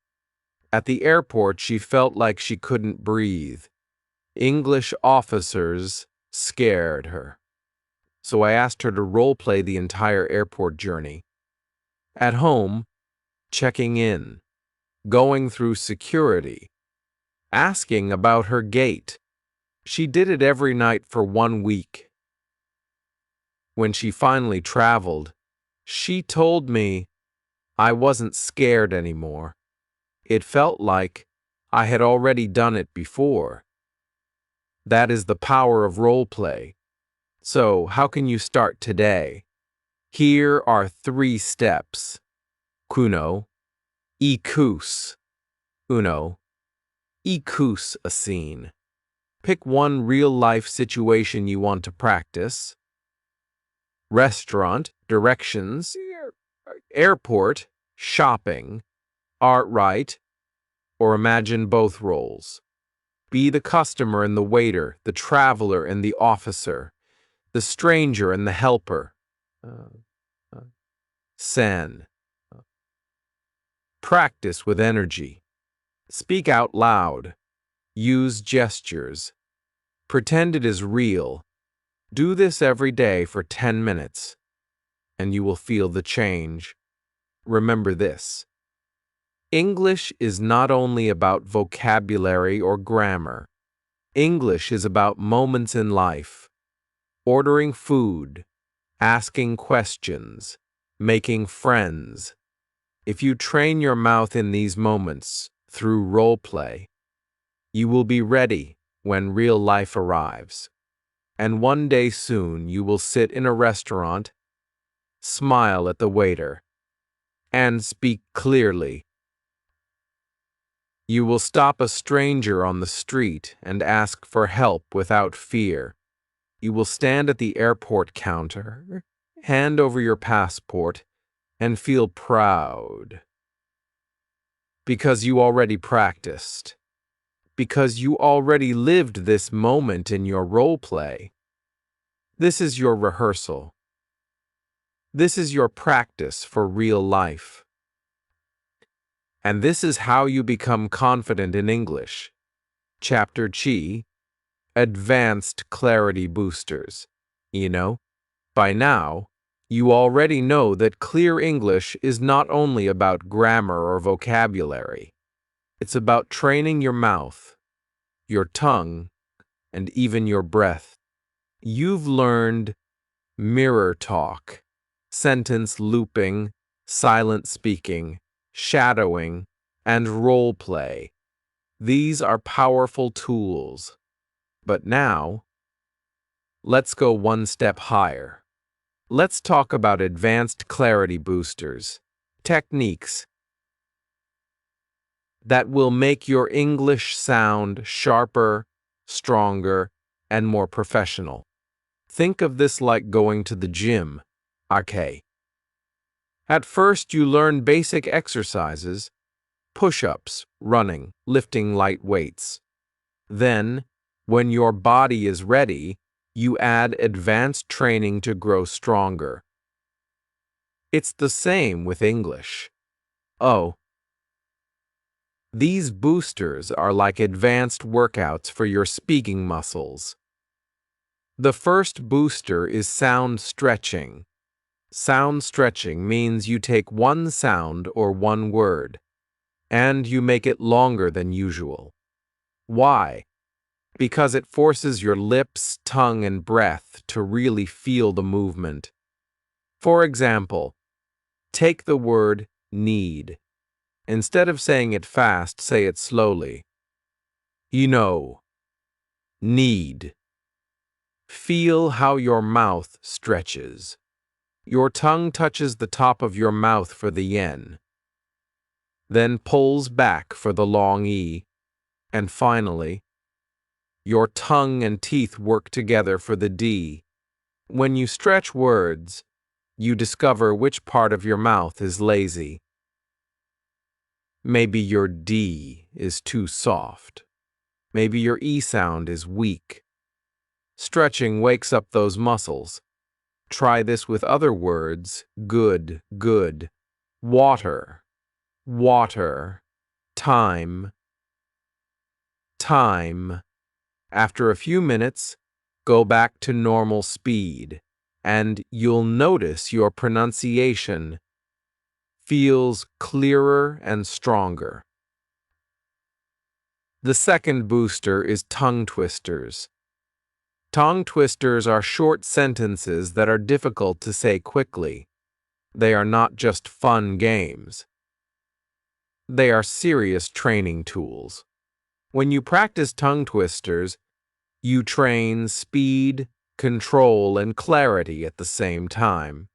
at the airport, she felt like she couldn't breathe. English officers scared her. So I asked her to role-play the entire airport journey. At home, checking in, going through security, asking about her gate. She did it every night for 1 week. When she finally traveled, she told me I wasn't scared anymore. It felt like I had already done it before. That is the power of role play. So, how can you start today? Here are 3 steps. Kuno, ikus. Uno, ikus a scene. Pick one real-life situation you want to practice. Restaurant, directions, airport, shopping, art right, or imagine both roles. Be the customer and the waiter, the traveler and the officer, the stranger and the helper. Sen. Practice with energy. Speak out loud. Use gestures. Pretend it is real. Do this every day for 10 minutes, and you will feel the change. Remember this. English is not only about vocabulary or grammar. English is about moments in life. Ordering food, asking questions, making friends. If you train your mouth in these moments through role play, you will be ready when real life arrives. And one day soon you will sit in a restaurant, smile at the waiter, and speak clearly. You will stop a stranger on the street and ask for help without fear. You will stand at the airport counter, hand over your passport, and feel proud. Because you already practiced. Because you already lived this moment in your role play. This is your rehearsal. This is your practice for real life. And this is how you become confident in English. Chapter Chi, Advanced Clarity Boosters. By now, you already know that clear English is not only about grammar or vocabulary. It's about training your mouth, your tongue, and even your breath. You've learned mirror talk, sentence looping, silent speaking, shadowing, and role play. These are powerful tools. But now, let's go one step higher. Let's talk about advanced clarity boosters, techniques that will make your English sound sharper, stronger, and more professional. Think of this like going to the gym. Okay. At first, you learn basic exercises, push-ups, running, lifting light weights. Then, when your body is ready, you add advanced training to grow stronger. It's the same with English. These boosters are like advanced workouts for your speaking muscles. The first booster is sound stretching. Sound stretching means you take one sound or one word, and you make it longer than usual. Why? Because it forces your lips, tongue, and breath to really feel the movement. For example, take the word need. Instead of saying it fast, say it slowly. Need. Feel how your mouth stretches. Your tongue touches the top of your mouth for the yen, then pulls back for the long E, and finally, your tongue and teeth work together for the D. When you stretch words, you discover which part of your mouth is lazy. Maybe your D is too soft. Maybe your E sound is weak. Stretching wakes up those muscles. Try this with other words. Good, good. Water, water. Time, time. After a few minutes, go back to normal speed, and you'll notice your pronunciation feels clearer and stronger. The second booster is tongue twisters. Tongue twisters are short sentences that are difficult to say quickly. They are not just fun games. They are serious training tools. When you practice tongue twisters, you train speed, control, and clarity at the same time.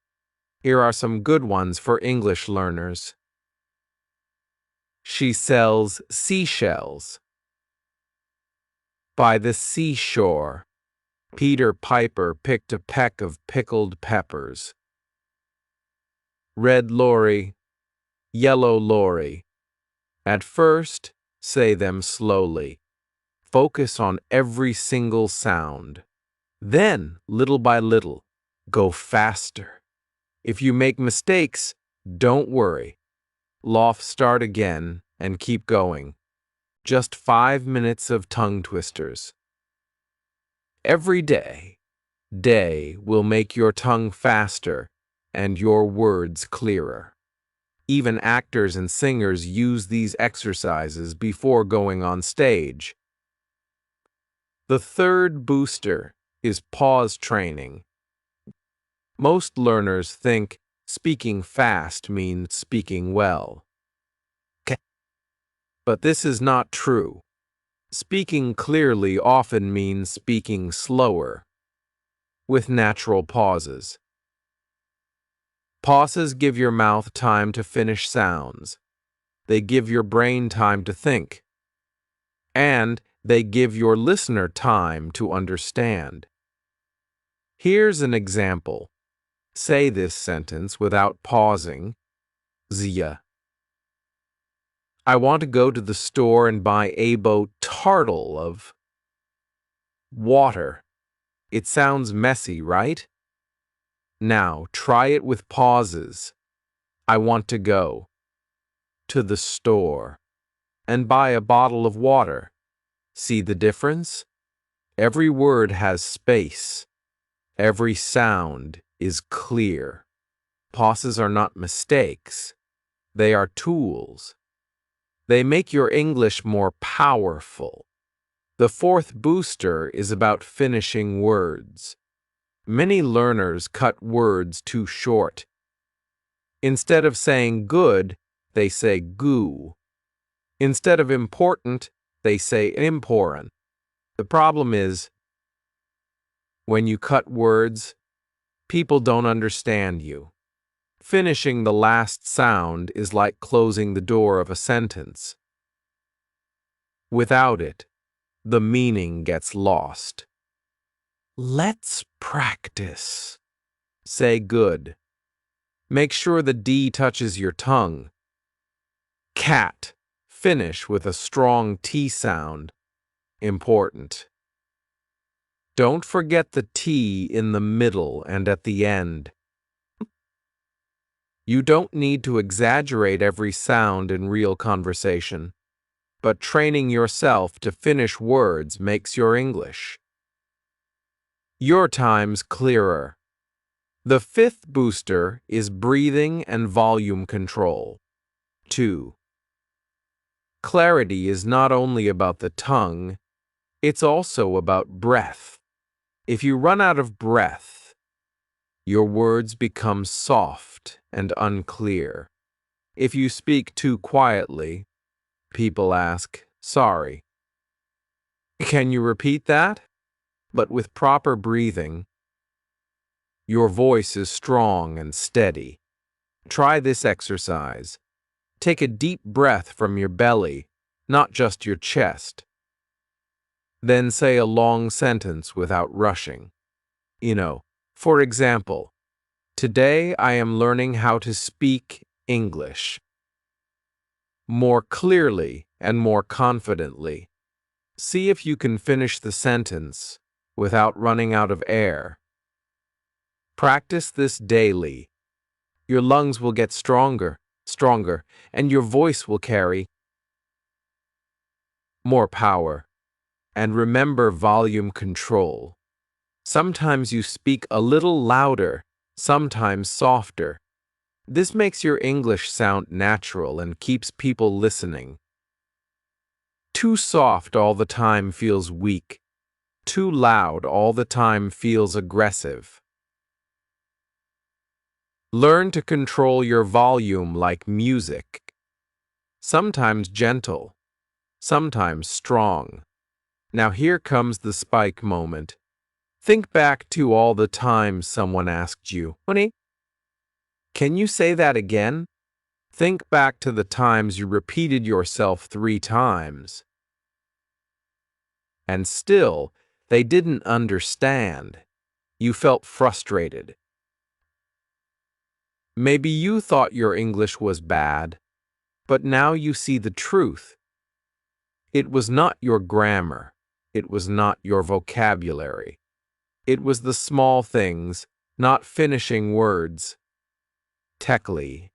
Here are some good ones for English learners. She sells seashells. By the seashore, Peter Piper picked a peck of pickled peppers. Red lorry, yellow lorry. At first, say them slowly. Focus on every single sound. Then, little by little, go faster. If you make mistakes, don't worry. Start again and keep going. Just 5 minutes of tongue twisters. Every day will make your tongue faster and your words clearer. Even actors and singers use these exercises before going on stage. The third booster is pause training. Most learners think speaking fast means speaking well. But this is not true. Speaking clearly often means speaking slower, with natural pauses. Pauses give your mouth time to finish sounds. They give your brain time to think. And they give your listener time to understand. Here's an example. Say this sentence without pausing. Zia. I want to go to the store and buy a bottle of water. It sounds messy, right? Now, try it with pauses. I want to go to the store and buy a bottle of water. See the difference? Every word has space. Every sound is clear. Pauses are not mistakes. They are tools. They make your English more powerful. The fourth booster is about finishing words. Many learners cut words too short. Instead of saying good, they say goo. Instead of important, they say important. The problem is, when you cut words, people don't understand you. Finishing the last sound is like closing the door of a sentence. Without it, the meaning gets lost. Let's practice. Say good. Make sure the D touches your tongue. Cat. Finish with a strong T sound. Important. Don't forget the T in the middle and at the end. You don't need to exaggerate every sound in real conversation, but training yourself to finish words makes your English. Your time's clearer. The fifth booster is breathing and volume control. 2. Clarity is not only about the tongue, it's also about breath. If you run out of breath, your words become soft and unclear. If you speak too quietly, people ask, sorry. Can you repeat that? But with proper breathing, your voice is strong and steady. Try this exercise. Take a deep breath from your belly, not just your chest. Then say a long sentence without rushing. For example, today I am learning how to speak English more clearly and more confidently. See if you can finish the sentence without running out of air. Practice this daily. Your lungs will get stronger, and your voice will carry more power. And remember volume control. Sometimes you speak a little louder, sometimes softer. This makes your English sound natural and keeps people listening. Too soft all the time feels weak. Too loud all the time feels aggressive. Learn to control your volume like music. Sometimes gentle, sometimes strong. Now here comes the spike moment. Think back to all the times someone asked you, "Honey, can you say that again?" Think back to the times you repeated yourself 3 times. And still, they didn't understand. You felt frustrated. Maybe you thought your English was bad, but now you see the truth. It was not your grammar. It was not your vocabulary. It was the small things, not finishing words. Technically,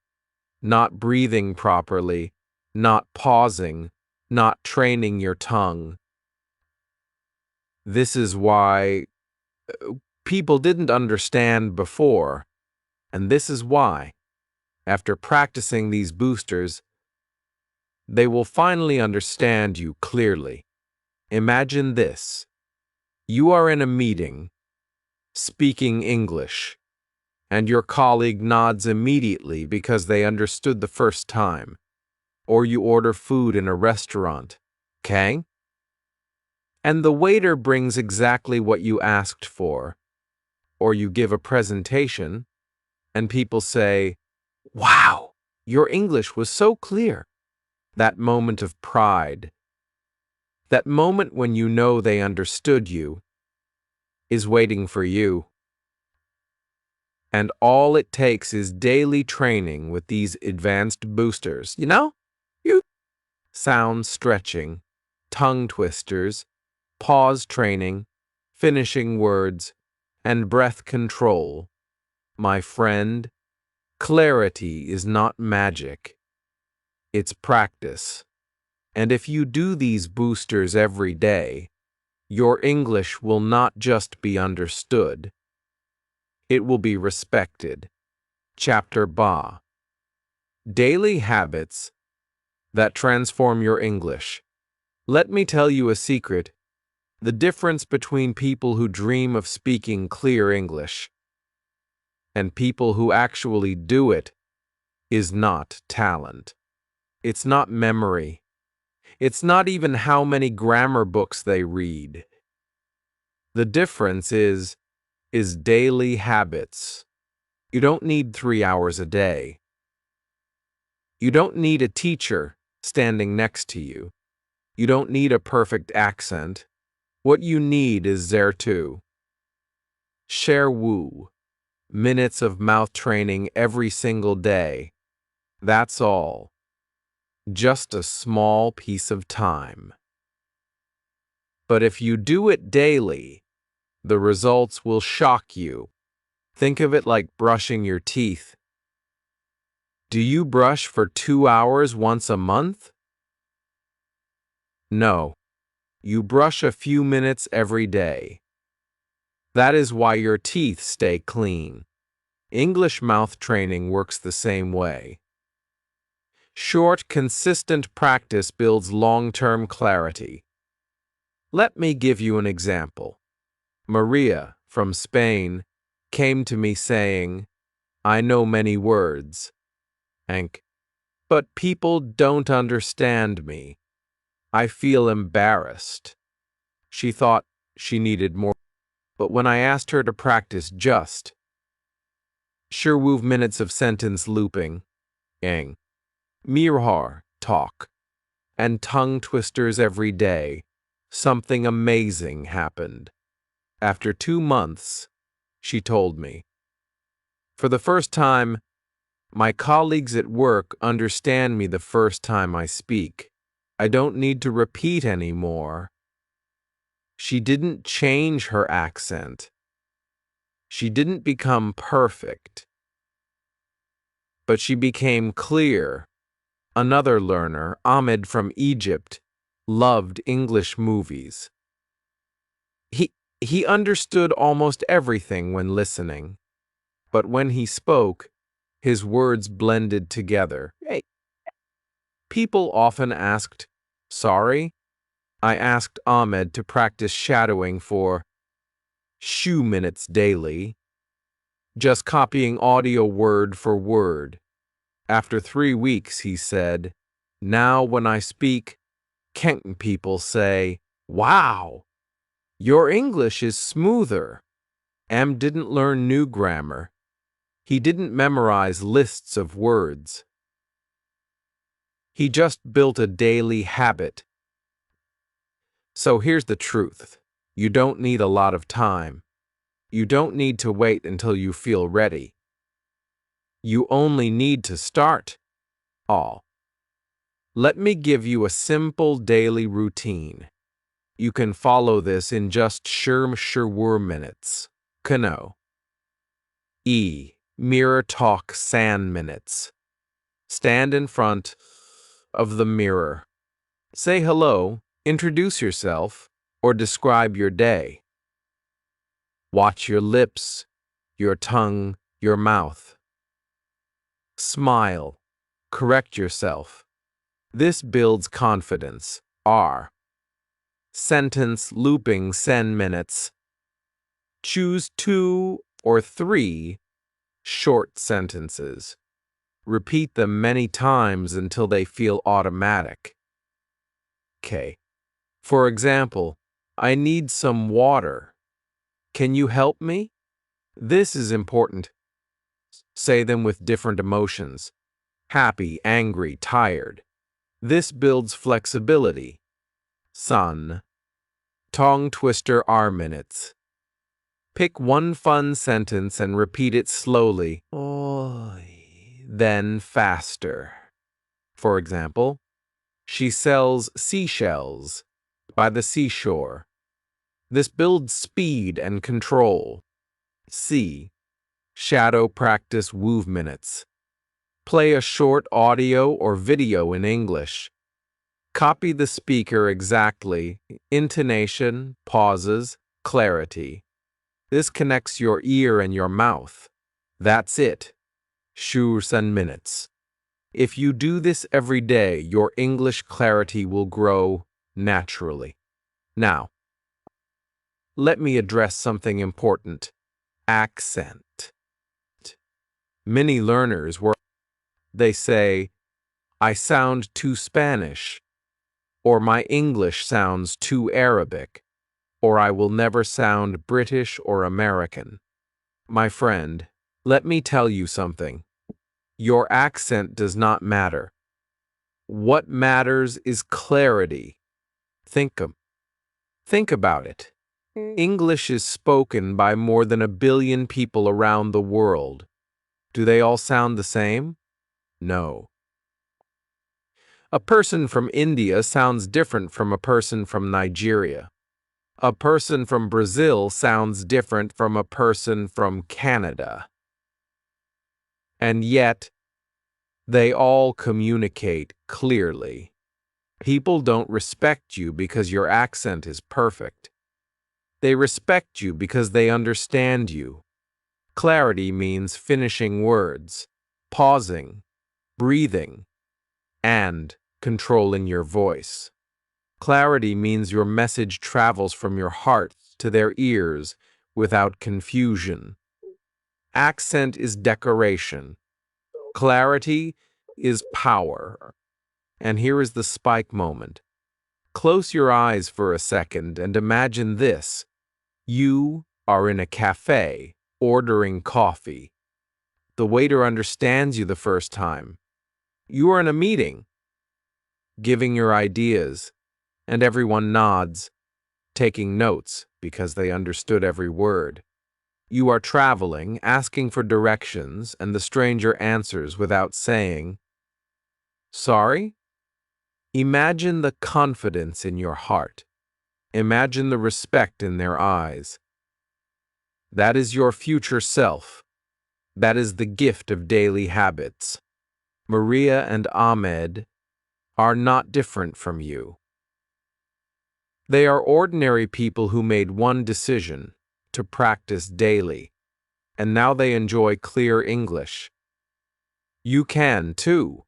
not breathing properly, not pausing, not training your tongue. This is why people didn't understand before, and this is why, after practicing these boosters, they will finally understand you clearly. Imagine this. You are in a meeting, speaking English, and your colleague nods immediately because they understood the first time. Or you order food in a restaurant, okay? And the waiter brings exactly what you asked for. Or you give a presentation, and people say, "Wow, your English was so clear." That moment of pride, that moment when you know they understood you, is waiting for you. And all it takes is daily training with these advanced boosters. You sound stretching, tongue twisters, pause training, finishing words, and breath control. My friend, clarity is not magic. It's practice. And if you do these boosters every day, your English will not just be understood, it will be respected. Chapter Ba. Daily habits that transform your English. Let me tell you a secret. The difference between people who dream of speaking clear English and people who actually do it is not talent. It's not memory. It's not even how many grammar books they read. The difference is daily habits. You don't need 3 hours a day. You don't need a teacher standing next to you. You don't need a perfect accent. What you need is there too. Share Wu. Minutes of mouth training every single day. That's all. Just a small piece of time. But if you do it daily, the results will shock you. Think of it like brushing your teeth. Do you brush for 2 hours once a month? No. You brush a few minutes every day. That is why your teeth stay clean. English mouth training works the same way. Short, consistent practice builds long-term clarity. Let me give you an example. Maria, from Spain, came to me saying, I know many words, but people don't understand me. I feel embarrassed. She thought she needed more, but when I asked her to practice just Sherwoov minutes of sentence looping, mirhar talk, and tongue twisters every day, something amazing happened. After 2 months, she told me, for the first time, my colleagues at work understand me the first time I speak. I don't need to repeat anymore. She didn't change her accent. She didn't become perfect. But she became clear. Another learner, Ahmed from Egypt, loved English movies. He understood almost everything when listening, but when he spoke, his words blended together. People often asked, sorry? I asked Ahmed to practice shadowing for shoe minutes daily, just copying audio word for word. After 3 weeks, he said, now when I speak, Kenton people say, wow, your English is smoother. Am didn't learn new grammar. He didn't memorize lists of words. He just built a daily habit. So here's the truth. You don't need a lot of time. You don't need to wait until you feel ready. You only need to start. Let me give you a simple daily routine. You can follow this in just Sherwur minutes. Kano. Mirror talk san minutes. Stand in front of the mirror. Say hello, introduce yourself, or describe your day. Watch your lips, your tongue, your mouth. Smile. Correct yourself. This builds confidence. Sentence looping 10 minutes. Choose 2 or 3 short sentences. Repeat them many times until they feel automatic. For example, I need some water. Can you help me? This is important. Say them with different emotions. Happy, angry, tired. This builds flexibility. Sun. Tongue twister minutes. Pick one fun sentence and repeat it slowly, then faster. For example, she sells seashells by the seashore. This builds speed and control. C. Shadow practice minutes. Play a short audio or video in English. Copy the speaker exactly, intonation, pauses, clarity. This connects your ear and your mouth. That's it. Jours and minutes. If you do this every day, your English clarity will grow naturally. Now, let me address something important. Accent. Many learners they say, I sound too Spanish, or my English sounds too Arabic, or I will never sound British or American. My friend, let me tell you something. Your accent does not matter. What matters is clarity. Think about it. English is spoken by more than 1 billion people around the world. Do they all sound the same? No. A person from India sounds different from a person from Nigeria. A person from Brazil sounds different from a person from Canada. And yet, they all communicate clearly. People don't respect you because your accent is perfect. They respect you because they understand you. Clarity means finishing words, pausing, breathing, and controlling your voice. Clarity means your message travels from your heart to their ears without confusion. Accent is decoration. Clarity is power. And here is the spike moment. Close your eyes for a second and imagine this. You are in a cafe, ordering coffee. The waiter understands you the first time. You are in a meeting, giving your ideas, and everyone nods, taking notes because they understood every word. You are traveling, asking for directions, and the stranger answers without saying, "Sorry?" Imagine the confidence in your heart. Imagine the respect in their eyes. That is your future self. That is the gift of daily habits. Maria and Ahmed are not different from you. They are ordinary people who made one decision to practice daily, and now they enjoy clear English. You can too.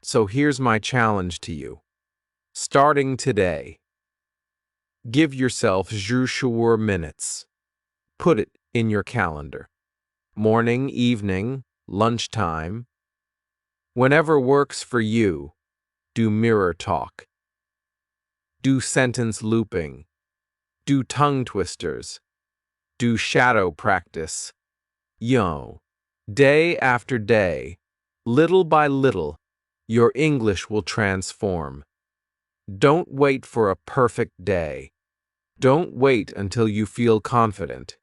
So here's my challenge to you. Starting today, give yourself jours minutes. Put it in your calendar. Morning, evening, lunchtime. Whenever works for you, do mirror talk. Do sentence looping. Do tongue twisters. Do shadow practice. Day after day, little by little, your English will transform. Don't wait for a perfect day. Don't wait until you feel confident.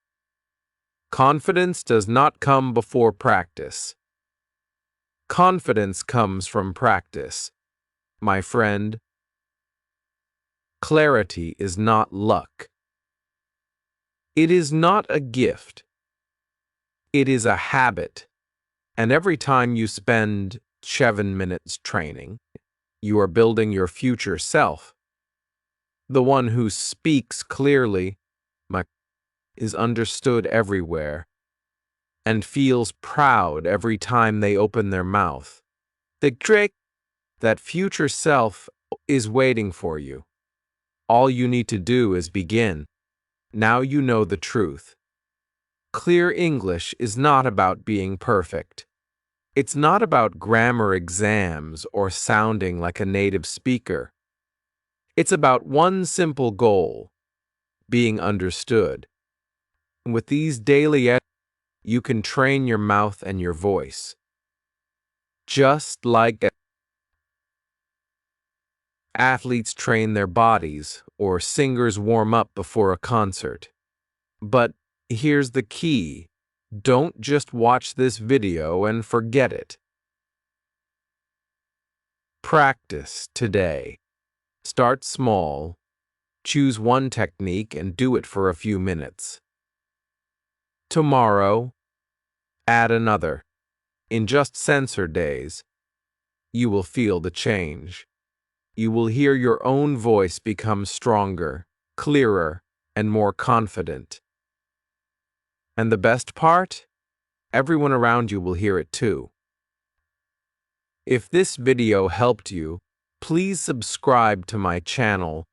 Confidence does not come before practice. Confidence comes from practice. My friend, clarity is not luck. It is not a gift. It is a habit. And every time you spend 7 minutes training, you are building your future self. The one who speaks clearly is understood everywhere and feels proud every time they open their mouth. The trick, that future self is waiting for you. All you need to do is begin. Now you know the truth. Clear English is not about being perfect. It's not about grammar exams or sounding like a native speaker. It's about one simple goal, being understood. With these daily you can train your mouth and your voice. Just like athletes train their bodies or singers warm up before a concert. But Here's the key. Don't just watch this video and forget it. Practice today. Start small. Choose one technique and do it for a few minutes. Tomorrow, add another. In just sensor days, you will feel the change. You will hear your own voice become stronger, clearer, and more confident. And the best part? Everyone around you will hear it too. If this video helped you, please subscribe to my channel,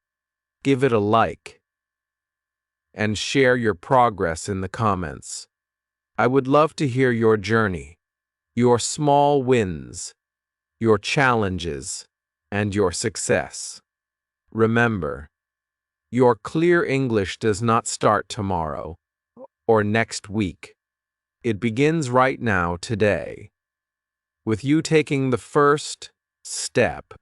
give it a like, and share your progress in the comments. I would love to hear your journey, your small wins, your challenges, and your success. Remember, your clear English does not start tomorrow or next week. It begins right now, today, with you taking the first step